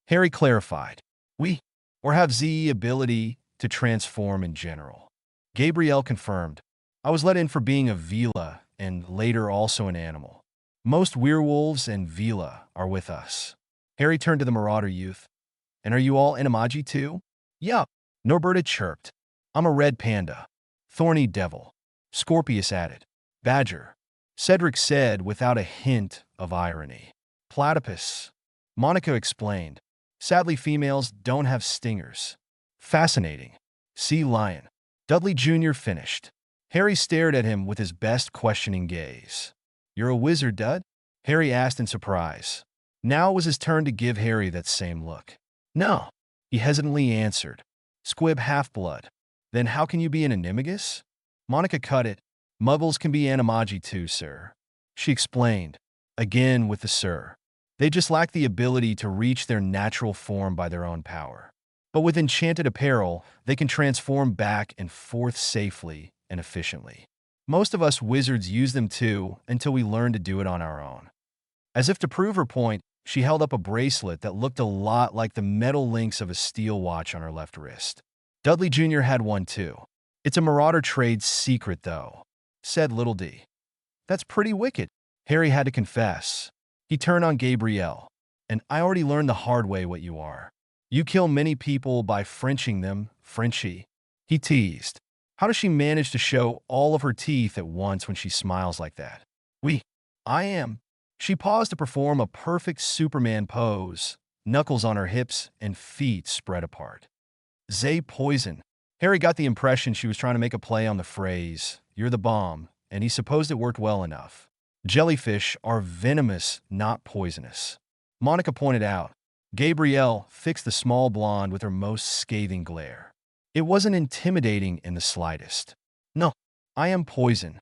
Harry clarified. "We, or have the ability to transform in general." Gabrielle confirmed. "I was let in for being a Vila and later also an animal. Most werewolves and Vila are with us." Harry turned to the Marauder youth. "And are you all animagi too?" "Yup," Norberta chirped. "I'm a red panda." "Thorny devil," Scorpius added. "Badger," Cedric said without a hint of irony. "Platypus," Monica explained. "Sadly, females don't have stingers." "Fascinating." "Sea lion," Dudley Jr. finished. Harry stared at him with his best questioning gaze. "You're a wizard, Dud?" Harry asked in surprise. Now it was his turn to give Harry that same look. "No," he hesitantly answered. "Squib half-blood." "Then how can you be an Animagus?" Monica cut it. "Muggles can be animagi too, sir," she explained, again with the sir. "They just lack the ability to reach their natural form by their own power. But with enchanted apparel, they can transform back and forth safely and efficiently." Most of us wizards use them too until we learn to do it on our own. As if to prove her point, she held up a bracelet that looked a lot like the metal links of a steel watch on her left wrist. Dudley Jr. had one too. It's a Marauder trade secret, though, said Little D. That's pretty wicked, Harry had to confess. He turned on Gabrielle. And I already learned the hard way what you are. You kill many people by Frenching them, Frenchie. He teased. How does she manage to show all of her teeth at once when she smiles like that? I am. She paused to perform a perfect Superman pose, knuckles on her hips and feet spread apart. Zay poison. Harry got the impression she was trying to make a play on the phrase, "You're the bomb," and he supposed it worked well enough. Jellyfish are venomous, not poisonous. Monica pointed out. Gabrielle fixed the small blonde with her most scathing glare. It wasn't intimidating in the slightest. No, I am poison.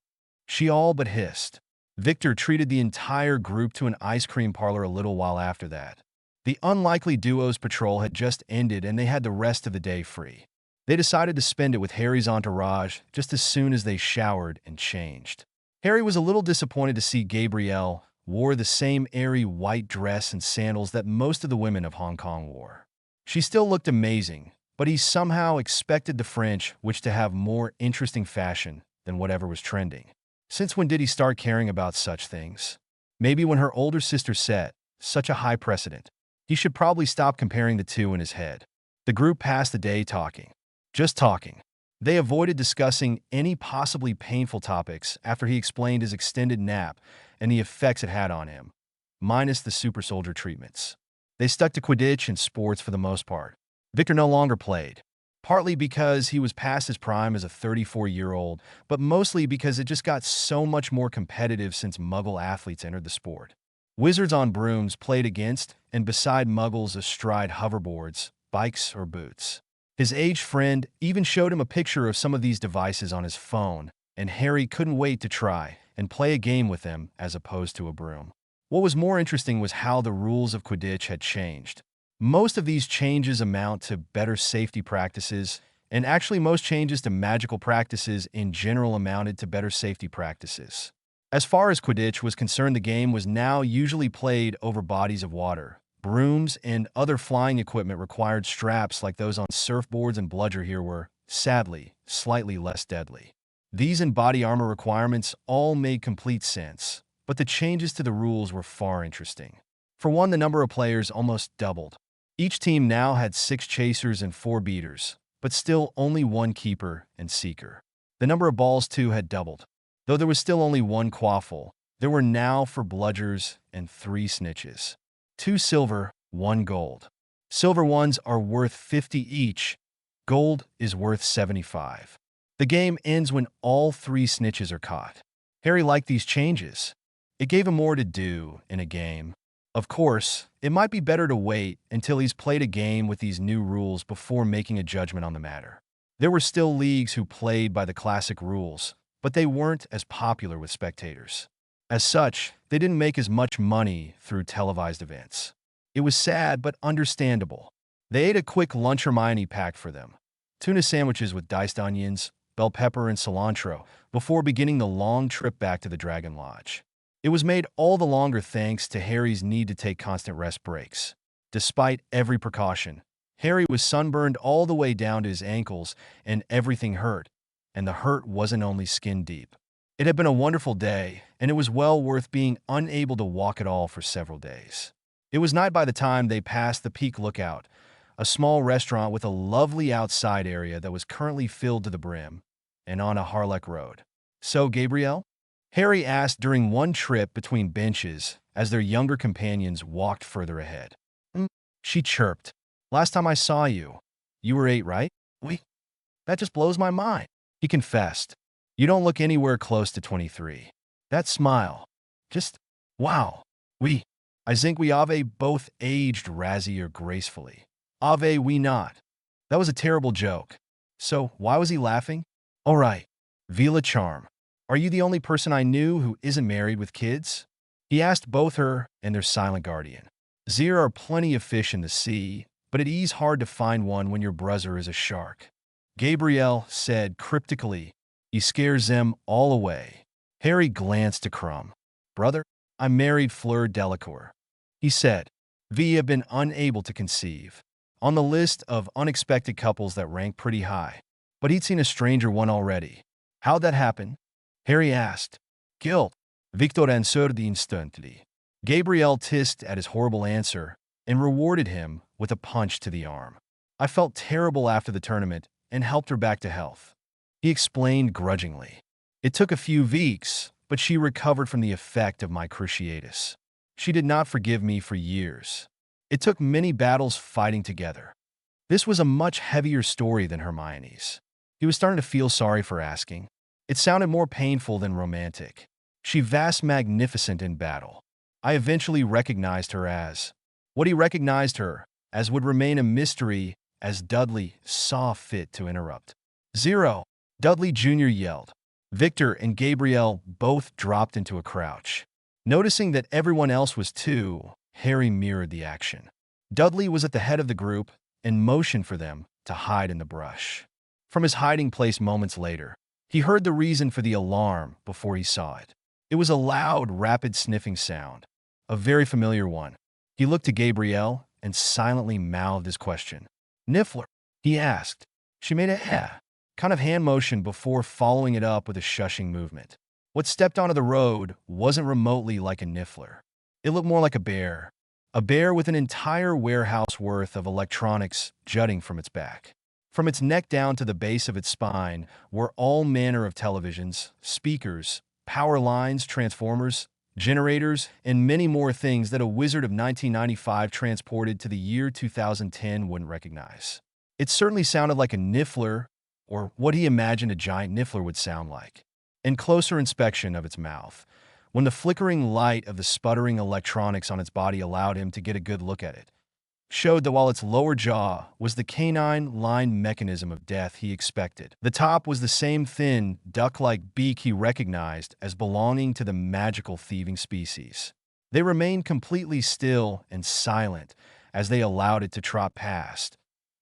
She all but hissed. Victor treated the entire group to an ice cream parlor a little while after that. The unlikely duo's patrol had just ended and they had the rest of the day free. They decided to spend it with Harry's entourage just as soon as they showered and changed. Harry was a little disappointed to see Gabrielle wore the same airy white dress and sandals that most of the women of Hong Kong wore. She still looked amazing, but he somehow expected the French which to have more interesting fashion than whatever was trending. Since when did he start caring about such things? Maybe when her older sister set such a high precedent. He should probably stop comparing the two in his head. The group passed the day talking. Just talking. They avoided discussing any possibly painful topics after he explained his extended nap and the effects it had on him, minus the super soldier treatments. They stuck to Quidditch and sports for the most part. Victor no longer played, partly because he was past his prime as a 34-year-old, but mostly because it just got so much more competitive since Muggle athletes entered the sport. Wizards on brooms played against and beside Muggles astride hoverboards, bikes, or boots. His aged friend even showed him a picture of some of these devices on his phone, and Harry couldn't wait to try and play a game with them as opposed to a broom. What was more interesting was how the rules of Quidditch had changed. Most of these changes amount to better safety practices, and actually most changes to magical practices in general amounted to better safety practices. As far as Quidditch was concerned, the game was now usually played over bodies of water. Brooms and other flying equipment required straps like those on surfboards and bludger here were, sadly, slightly less deadly. These and body armor requirements all made complete sense, but the changes to the rules were far interesting. For one, the number of players almost doubled. Each team now had 6 chasers and 4 beaters, but still only 1 keeper and seeker. The number of balls, too, had doubled. Though there was still only 1 quaffle, there were now 4 bludgers and 3 snitches. 2 silver, 1 gold. Silver ones are worth 50 each. Gold is worth 75. The game ends when all 3 snitches are caught. Harry liked these changes. It gave him more to do in a game. Of course, it might be better to wait until he's played a game with these new rules before making a judgment on the matter. There were still leagues who played by the classic rules, but they weren't as popular with spectators. As such, they didn't make as much money through televised events. It was sad but understandable. They ate a quick lunch Hermione packed for them. Tuna sandwiches with diced onions, bell pepper, and cilantro before beginning the long trip back to the Dragon Lodge. It was made all the longer thanks to Harry's need to take constant rest breaks. Despite every precaution, Harry was sunburned all the way down to his ankles and everything hurt, and the hurt wasn't only skin deep. It had been a wonderful day, and it was well worth being unable to walk at all for several days. It was night by the time they passed the Peak Lookout, a small restaurant with a lovely outside area that was currently filled to the brim, and on a Harlech Road. "So, Gabrielle?" Harry asked during one trip between benches as their younger companions walked further ahead. She chirped. "Last time I saw you, you were 8, right?" That just blows my mind," he confessed. "You don't look anywhere close to 23. That smile. Just, wow. I think we have both aged razzier gracefully. Have we not?" That was a terrible joke. So, why was he laughing? All right. Vila Charm. Are you the only person I knew who isn't married with kids? He asked both her and their silent guardian. There are plenty of fish in the sea, but it is hard to find one when your brother is a shark. Gabrielle said cryptically, He scares them all away. Harry glanced to Crum. Brother, I married Fleur Delacour. He said, "We have been unable to conceive." On the list of unexpected couples that rank pretty high. But he'd seen a stranger one already. How'd that happen? Harry asked. Guilt. Victor answered instantly. Gabrielle hissed at his horrible answer and rewarded him with a punch to the arm. I felt terrible after the tournament and helped her back to health. He explained grudgingly. It took a few weeks, but she recovered from the effect of my cruciatus. She did not forgive me for years. It took many battles fighting together. This was a much heavier story than Hermione's. He was starting to feel sorry for asking. It sounded more painful than romantic. She vast magnificent in battle. I eventually recognized her as. What he recognized her as would remain a mystery as Dudley saw fit to interrupt. 0. Dudley Jr. yelled. Victor and Gabrielle both dropped into a crouch. Noticing that everyone else was too, Harry mirrored the action. Dudley was at the head of the group and motioned for them to hide in the brush. From his hiding place moments later, he heard the reason for the alarm before he saw it. It was a loud, rapid sniffing sound, a very familiar one. He looked to Gabrielle and silently mouthed his question. Niffler, he asked. She made a kind of hand motion before following it up with a shushing movement. What stepped onto the road wasn't remotely like a Niffler. It looked more like a bear with an entire warehouse worth of electronics jutting from its back. From its neck down to the base of its spine were all manner of televisions, speakers, power lines, transformers, generators, and many more things that a wizard of 1995 transported to the year 2010 wouldn't recognize. It certainly sounded like a Niffler, or what he imagined a giant Niffler would sound like. In closer inspection of its mouth, when the flickering light of the sputtering electronics on its body allowed him to get a good look at it, showed that while its lower jaw was the canine-lined mechanism of death he expected, the top was the same thin, duck-like beak he recognized as belonging to the magical thieving species. They remained completely still and silent as they allowed it to trot past,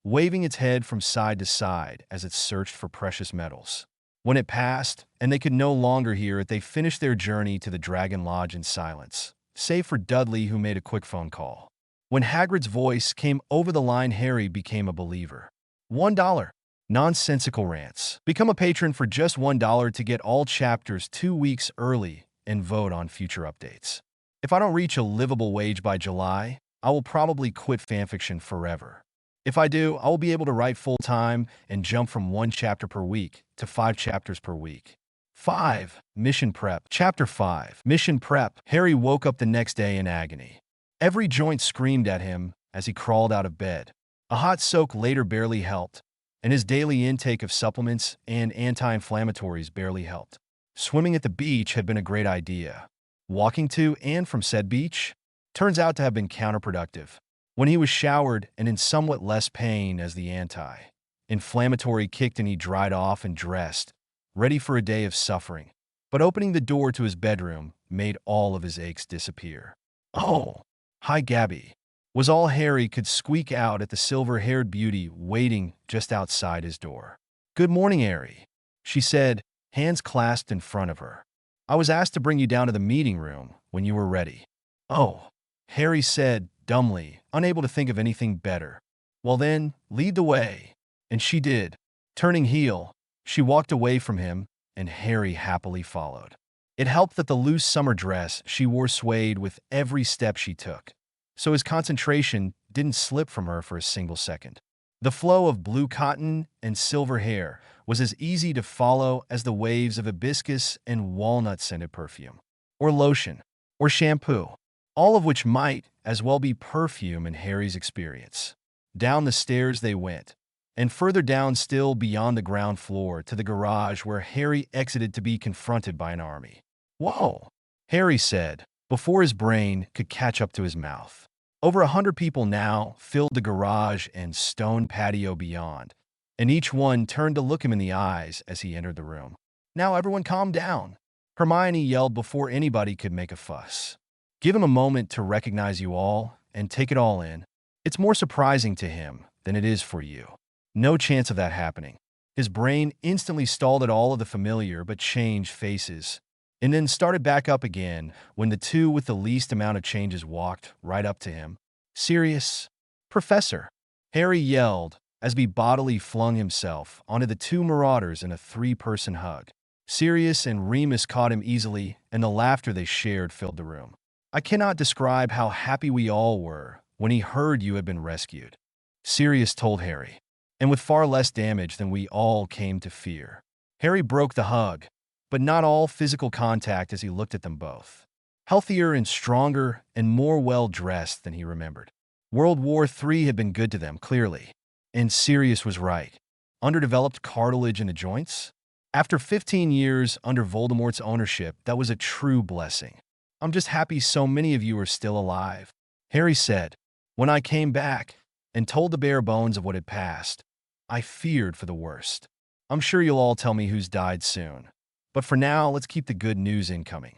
waving its head from side to side as it searched for precious metals. When it passed, and they could no longer hear it, they finished their journey to the Dragon Lodge in silence, save for Dudley, who made a quick phone call. When Hagrid's voice came over the line, Harry became a believer. $1. NonsensicalRants. Become a patron for just $1 to get all chapters 2 weeks early and vote on future updates. If I don't reach a livable wage by July, I will probably quit fanfiction forever. If I do, I will be able to write full-time and jump from 1 chapter per week to 5 chapters per week. 5. Mission Prep. Chapter 5. Mission Prep. Harry woke up the next day in agony. Every joint screamed at him as he crawled out of bed. A hot soak later barely helped, and his daily intake of supplements and anti-inflammatories barely helped. Swimming at the beach had been a great idea. Walking to and from said beach turns out to have been counterproductive. When he was showered and in somewhat less pain as the anti-inflammatory kicked in, he dried off and dressed, ready for a day of suffering. But opening the door to his bedroom made all of his aches disappear. "Oh, hi, Gabby," was all Harry could squeak out at the silver-haired beauty waiting just outside his door. "Good morning, Harry," she said, hands clasped in front of her. "I was asked to bring you down to the meeting room when you were ready." "Oh," Harry said, dumbly, unable to think of anything better. "Well then, lead the way." And she did. Turning heel, she walked away from him, and Harry happily followed. It helped that the loose summer dress she wore swayed with every step she took, so his concentration didn't slip from her for a single second. The flow of blue cotton and silver hair was as easy to follow as the waves of hibiscus and walnut-scented perfume, or lotion, or shampoo, all of which might as well be perfume in Harry's experience. Down the stairs they went, and further down still beyond the ground floor to the garage, where Harry exited to be confronted by an army. "Whoa," Harry said, before his brain could catch up to his mouth. Over 100 people now filled the garage and stone patio beyond, and each one turned to look him in the eyes as he entered the room. "Now everyone calm down," Hermione yelled before anybody could make a fuss. "Give him a moment to recognize you all and take it all in. It's more surprising to him than it is for you. No chance of that happening." His brain instantly stalled at all of the familiar but changed faces, and then started back up again when the two with the least amount of changes walked right up to him. "Sirius, Professor!" Harry yelled as he bodily flung himself onto the two Marauders in a three-person hug. Sirius and Remus caught him easily, and the laughter they shared filled the room. "I cannot describe how happy we all were when he heard you had been rescued," Sirius told Harry, "and with far less damage than we all came to fear." Harry broke the hug, but not all physical contact as he looked at them both. Healthier and stronger and more well-dressed than he remembered. World War III had been good to them, clearly. And Sirius was right. Underdeveloped cartilage in the joints? After 15 years under Voldemort's ownership, that was a true blessing. "I'm just happy so many of you are still alive," Harry said. "When I came back and told the bare bones of what had passed, I feared for the worst. I'm sure you'll all tell me who's died soon. But for now, let's keep the good news incoming.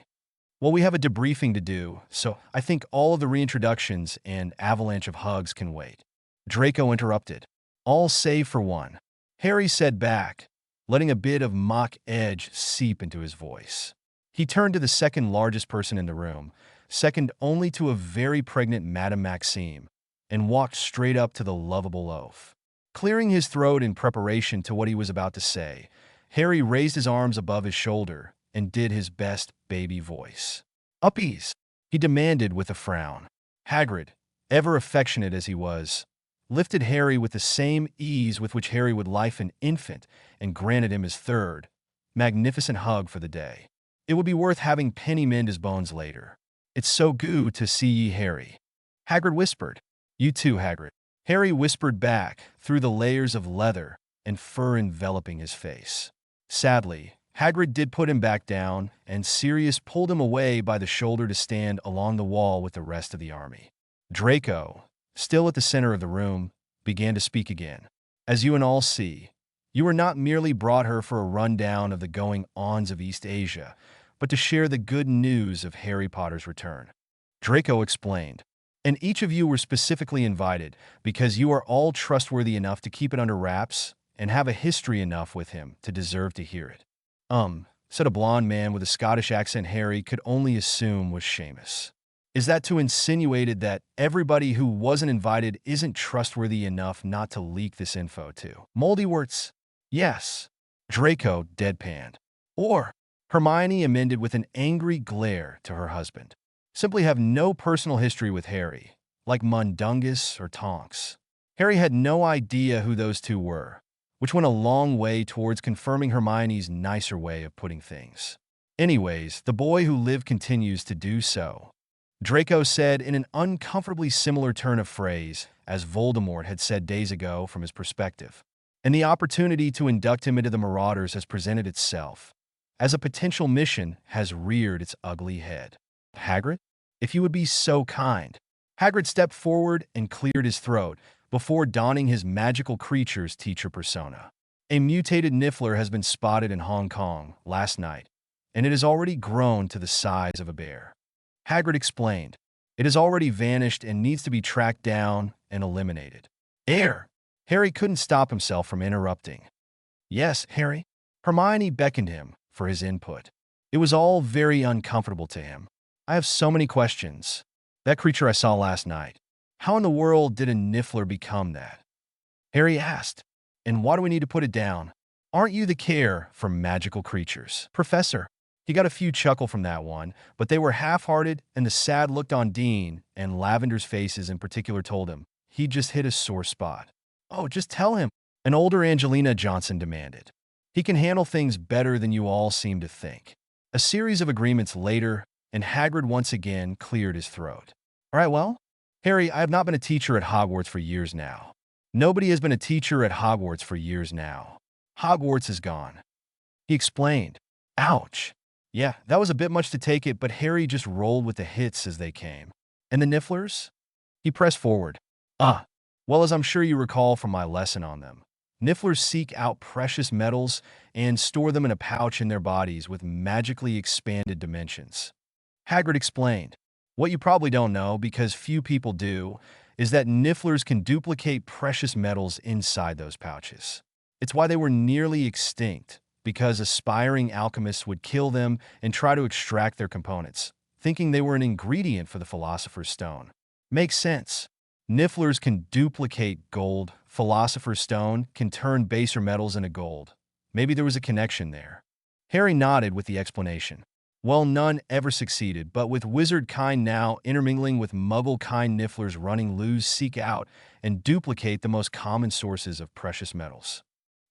Well, we have a debriefing to do, so I think all of the reintroductions and avalanche of hugs can wait." Draco interrupted. "All save for one," Harry said back, letting a bit of mock edge seep into his voice. He turned to the second largest person in the room, second only to a very pregnant Madame Maxime, and walked straight up to the lovable oaf. Clearing his throat in preparation to what he was about to say, Harry raised his arms above his shoulder and did his best baby voice. "Uppies," he demanded with a frown. Hagrid, ever affectionate as he was, lifted Harry with the same ease with which Harry would life an infant and granted him his third, magnificent hug for the day. It would be worth having Penny mend his bones later. "It's so good to see ye, Harry," Hagrid whispered. "You too, Hagrid," Harry whispered back through the layers of leather and fur enveloping his face. Sadly, Hagrid did put him back down, and Sirius pulled him away by the shoulder to stand along the wall with the rest of the army. Draco, still at the center of the room, began to speak again. "As you and all see, you were not merely brought here for a rundown of the going-ons of East Asia, but to share the good news of Harry Potter's return." Draco explained. "And each of you were specifically invited because you are all trustworthy enough to keep it under wraps and have a history enough with him to deserve to hear it." Said a blonde man with a Scottish accent Harry could only assume was Seamus. "Is that to insinuate that everybody who wasn't invited isn't trustworthy enough not to leak this info to Moldywarts?" "Yes," Draco deadpanned. "Or," Hermione amended with an angry glare to her husband, "simply have no personal history with Harry, like Mundungus or Tonks." Harry had no idea who those two were, which went a long way towards confirming Hermione's nicer way of putting things. "Anyways, the boy who lived continues to do so," Draco said in an uncomfortably similar turn of phrase as Voldemort had said days ago from his perspective. "And the opportunity to induct him into the Marauders has presented itself, as a potential mission has reared its ugly head. Hagrid, if you would be so kind." Hagrid stepped forward and cleared his throat before donning his magical creature's teacher persona. "A mutated Niffler has been spotted in Hong Kong last night, and it has already grown to the size of a bear." Hagrid explained. "It has already vanished and needs to be tracked down and eliminated." "Air!" Harry couldn't stop himself from interrupting. "Yes, Harry?" Hermione beckoned him for his input. It was all very uncomfortable to him. "I have so many questions. That creature I saw last night. How in the world did a Niffler become that?" Harry asked. "And why do we need to put it down? Aren't you the care for magical creatures, Professor?" He got a few chuckle from that one, but they were half-hearted, and the sad look on Dean and Lavender's faces in particular told him he just hit a sore spot. "Oh, just tell him," an older Angelina Johnson demanded. "He can handle things better than you all seem to think." A series of agreements later, and Hagrid once again cleared his throat. "All right, well, Harry, I have not been a teacher at Hogwarts for years now. Nobody has been a teacher at Hogwarts for years now. Hogwarts is gone," he explained. Ouch. Yeah, that was a bit much to take it, but Harry just rolled with the hits as they came. "And the Nifflers?" He pressed forward. Well, as I'm sure you recall from my lesson on them, Nifflers seek out precious metals and store them in a pouch in their bodies with magically expanded dimensions. Hagrid explained. "What you probably don't know, because few people do, is that Nifflers can duplicate precious metals inside those pouches. It's why they were nearly extinct, because aspiring alchemists would kill them and try to extract their components, thinking they were an ingredient for the Philosopher's Stone. Makes sense. Nifflers can duplicate gold. Philosopher's Stone can turn baser metals into gold. Maybe there was a connection there. Harry nodded with the explanation. Well, none ever succeeded, but with wizard kind now intermingling with muggle kind Nifflers running loose, seek out and duplicate the most common sources of precious metals.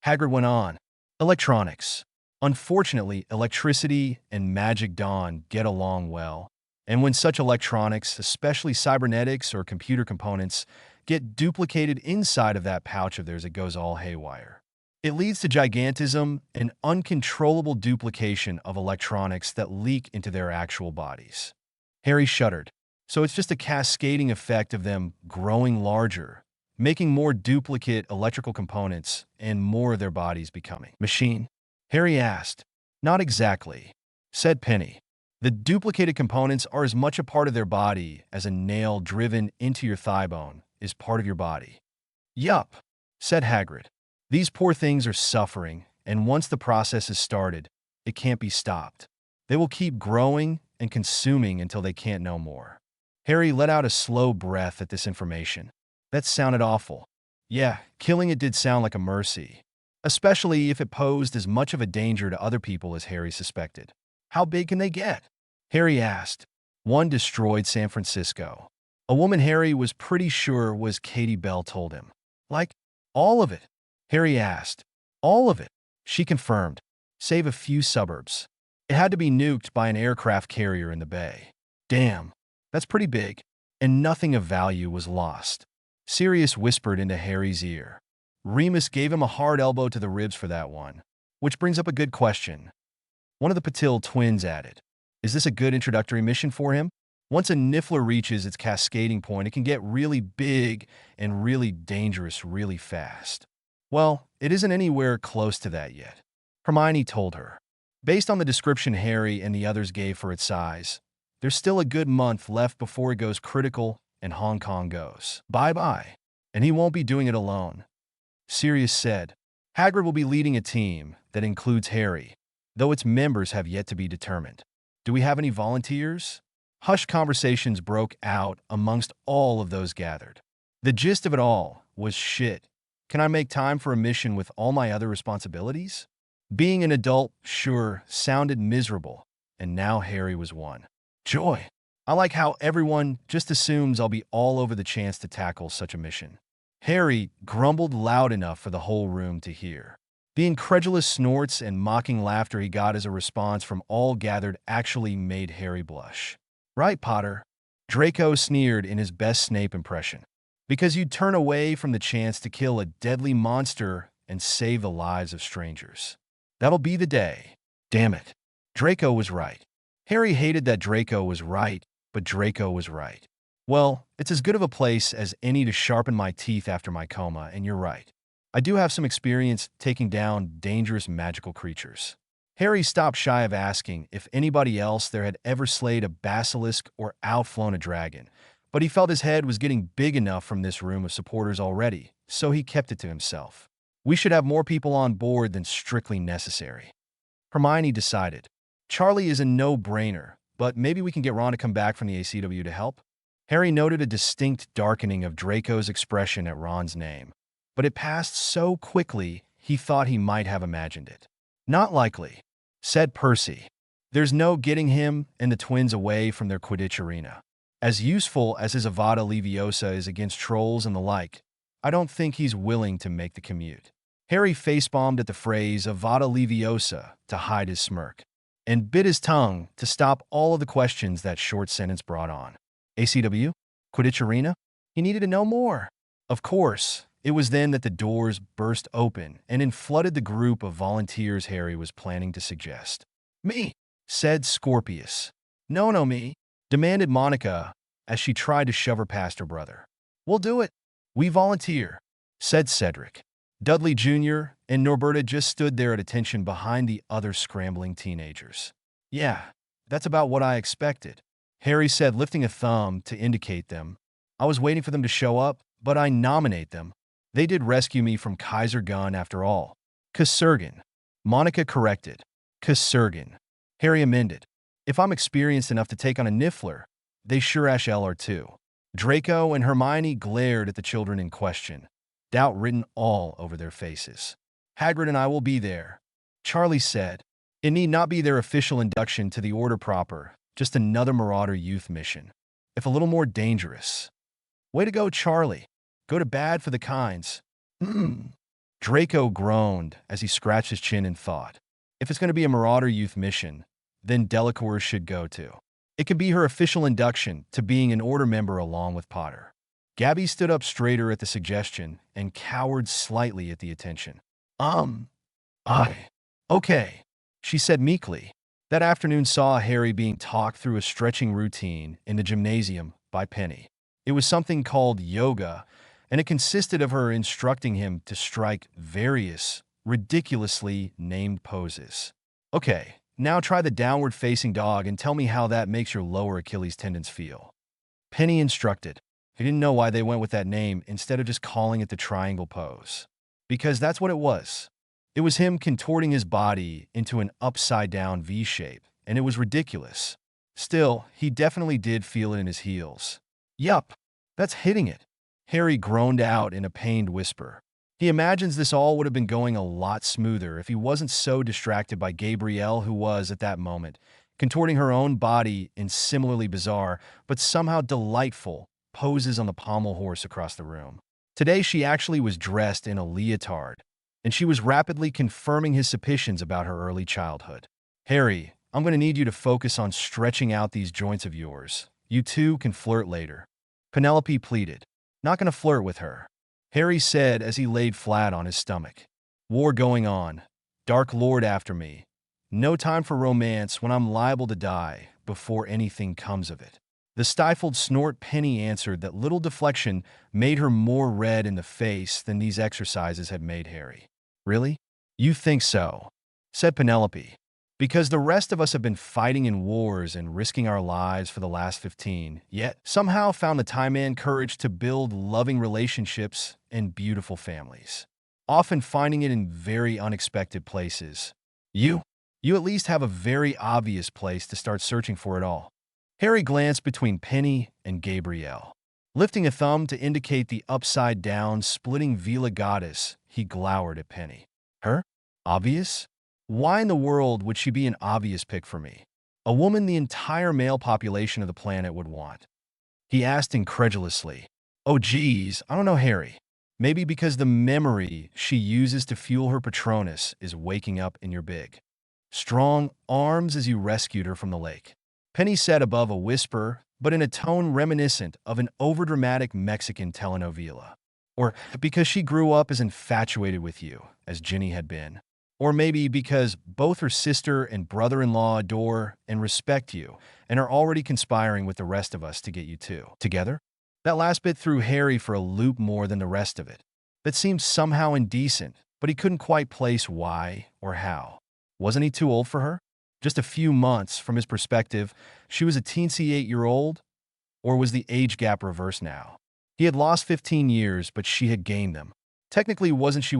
Hagrid went on. Electronics. Unfortunately, electricity and magic don't get along well. And when such electronics, especially cybernetics or computer components, get duplicated inside of that pouch of theirs, it goes all haywire. It leads to gigantism and uncontrollable duplication of electronics that leak into their actual bodies. Harry shuddered. So it's just a cascading effect of them growing larger, making more duplicate electrical components, and more of their bodies becoming machine? Harry asked. Not exactly, said Penny. The duplicated components are as much a part of their body as a nail driven into your thigh bone is part of your body. Yup, said Hagrid. These poor things are suffering, and once the process is started, it can't be stopped. They will keep growing and consuming until they can't no more. Harry let out a slow breath at this information. That sounded awful. Yeah, killing it did sound like a mercy, especially if it posed as much of a danger to other people as Harry suspected. How big can they get? Harry asked. One destroyed San Francisco. A woman Harry was pretty sure was Katie Bell told him. Like, all of it? Harry asked. All of it, she confirmed, save a few suburbs. It had to be nuked by an aircraft carrier in the bay. Damn, that's pretty big, and nothing of value was lost. Sirius whispered into Harry's ear. Remus gave him a hard elbow to the ribs for that one. Which brings up a good question. One of the Patil twins added. Is this a good introductory mission for him? Once a Niffler reaches its cascading point, it can get really big and really dangerous really fast. Well, it isn't anywhere close to that yet, Hermione told her. Based on the description Harry and the others gave for its size, there's still a good month left before it goes critical and Hong Kong goes bye-bye. And he won't be doing it alone. Sirius said. Hagrid will be leading a team that includes Harry, though its members have yet to be determined. Do we have any volunteers? Hushed conversations broke out amongst all of those gathered. The gist of it all was shit. Can I make time for a mission with all my other responsibilities? Being an adult, sure, sounded miserable, and now Harry was one. Joy. I like how everyone just assumes I'll be all over the chance to tackle such a mission. Harry grumbled loud enough for the whole room to hear. The incredulous snorts and mocking laughter he got as a response from all gathered actually made Harry blush. Right, Potter? Draco sneered in his best Snape impression. Because you'd turn away from the chance to kill a deadly monster and save the lives of strangers. That'll be the day. Damn it. Draco was right. Harry hated that Draco was right, but Draco was right. Well, it's as good of a place as any to sharpen my teeth after my coma, and you're right. I do have some experience taking down dangerous magical creatures. Harry stopped shy of asking if anybody else there had ever slayed a basilisk or outflown a dragon, but he felt his head was getting big enough from this room of supporters already, so he kept it to himself. We should have more people on board than strictly necessary. Hermione decided. Charlie is a no-brainer, but maybe we can get Ron to come back from the ACW to help? Harry noted a distinct darkening of Draco's expression at Ron's name, but it passed so quickly he thought he might have imagined it. Not likely, said Percy. There's no getting him and the twins away from their Quidditch arena. As useful as his Avada Leviosa is against trolls and the like, I don't think he's willing to make the commute. Harry facepalmed at the phrase Avada Leviosa to hide his smirk, and bit his tongue to stop all of the questions that short sentence brought on. ACW? Quidditch arena? He needed to know more. Of course, it was then that the doors burst open and in flooded the group of volunteers Harry was planning to suggest. Me, said Scorpius. No, me, demanded Monica as she tried to shove her past her brother. We'll do it. We volunteer, said Cedric. Dudley Jr. and Norberta just stood there at attention behind the other scrambling teenagers. Yeah, that's about what I expected, Harry said, lifting a thumb to indicate them. I was waiting for them to show up, but I nominate them. They did rescue me from Kaiser Gunn after all. Casurgan. Monica corrected. Casurgan. Harry amended. If I'm experienced enough to take on a Niffler, they sure as hell are too. Draco and Hermione glared at the children in question, doubt written all over their faces. Hagrid and I will be there, Charlie said. It need not be their official induction to the Order proper, just another Marauder youth mission, if a little more dangerous. Way to go, Charlie. Go to bad for the kinds. Draco groaned as he scratched his chin in thought. If it's going to be a Marauder youth mission, then Delacour should go too. It could be her official induction to being an Order member along with Potter. Gabby stood up straighter at the suggestion and cowered slightly at the attention. Okay, she said meekly. That afternoon saw Harry being talked through a stretching routine in the gymnasium by Penny. It was something called yoga, and it consisted of her instructing him to strike various, ridiculously named poses. Okay, now try the downward-facing dog and tell me how that makes your lower Achilles tendons feel. Penny instructed. He didn't know why they went with that name instead of just calling it the triangle pose. Because that's what it was. It was him contorting his body into an upside-down V shape, and it was ridiculous. Still, he definitely did feel it in his heels. Yup, that's hitting it. Harry groaned out in a pained whisper. He imagines this all would have been going a lot smoother if he wasn't so distracted by Gabrielle, who was, at that moment, contorting her own body in similarly bizarre, but somehow delightful, poses on the pommel horse across the room. Today she actually was dressed in a leotard, and she was rapidly confirming his suspicions about her early childhood. Harry, I'm going to need you to focus on stretching out these joints of yours. You two can flirt later. Penelope pleaded. Not going to flirt with her, Harry said as he laid flat on his stomach. War going on. Dark Lord after me. No time for romance when I'm liable to die before anything comes of it. The stifled snort Penny answered that little deflection made her more red in the face than these exercises had made Harry. Really? You think so? Said Penelope. Because the rest of us have been fighting in wars and risking our lives for the last 15, yet somehow found the time and courage to build loving relationships and beautiful families. Often finding it in very unexpected places. You at least have a very obvious place to start searching for it all. Harry glanced between Penny and Gabrielle. Lifting a thumb to indicate the upside-down, splitting Vila goddess, he glowered at Penny. Her? Obvious? Why in the world would she be an obvious pick for me? A woman the entire male population of the planet would want. He asked incredulously. Oh geez, I don't know, Harry. Maybe because the memory she uses to fuel her Patronus is waking up in your big, strong arms as you rescued her from the lake. Penny said above a whisper, but in a tone reminiscent of an overdramatic Mexican telenovela. Or because she grew up as infatuated with you as Ginny had been. Or maybe because both her sister and brother-in-law adore and respect you and are already conspiring with the rest of us to get you two together? That last bit threw Harry for a loop more than the rest of it. That seemed somehow indecent, but he couldn't quite place why or how. Wasn't he too old for her? Just a few months, from his perspective, she was a teensy 8-year-old? Or was the age gap reversed now? He had lost 15 years, but she had gained them. Technically, wasn't she,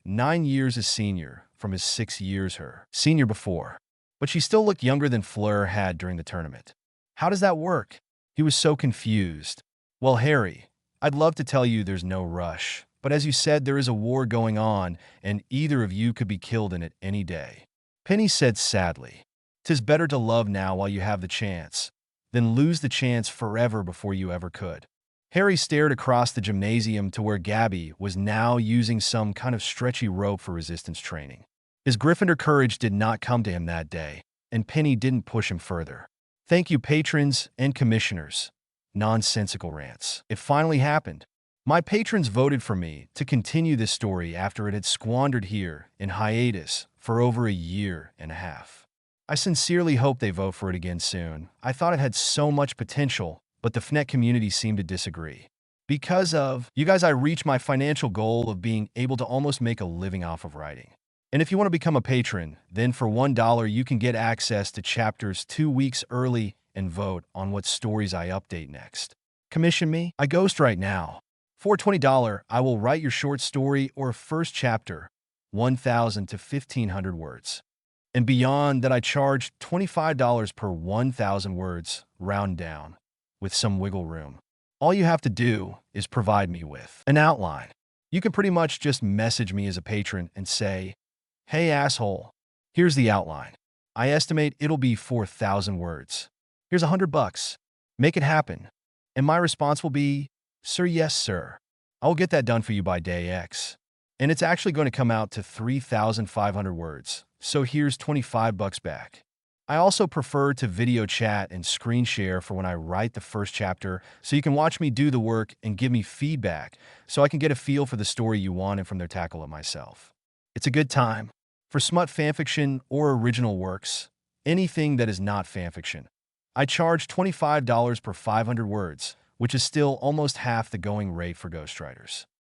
9 years his senior, from his 6 years her senior before. But she still looked younger than Fleur had during the tournament. How does that work? He was so confused. Well, Harry, I'd love to tell you there's no rush, but as you said, there is a war going on, and either of you could be killed in it any day. Penny said sadly, 'Tis better to love now while you have the chance, than lose the chance forever before you ever could. Harry stared across the gymnasium to where Gabby was now using some kind of stretchy rope for resistance training. His Gryffindor courage did not come to him that day, and Penny didn't push him further. Thank you, patrons and commissioners. NonsensicalRants. It finally happened. My patrons voted for me to continue this story after it had squandered here in hiatus for over a year and a half. I sincerely hope they vote for it again soon. I thought it had so much potential, but the FNET community seemed to disagree. Because of you guys, I reached my financial goal of being able to almost make a living off of writing. And if you want to become a patron, then for $1 you can get access to chapters 2 weeks early and vote on what stories I update next. Commission me? I ghost right now. For $20, I will write your short story or first chapter, 1,000 to 1,500 words. And beyond that, I charge $25 per 1,000 words, round down, with some wiggle room. All you have to do is provide me with an outline. You can pretty much just message me as a patron and say, "Hey asshole, here's the outline. I estimate it'll be 4,000 words. Here's $100. Make it happen." And my response will be, "Sir, yes, sir. I will get that done for you by day X. And it's actually going to come out to 3,500 words. So here's $25 back." I also prefer to video chat and screen share for when I write the first chapter, so you can watch me do the work and give me feedback so I can get a feel for the story you wanted from there, tackle it myself. It's a good time. For smut fanfiction or original works, anything that is not fanfiction, I charge $25 per 500 words, which is still almost half the going rate for ghostwriters.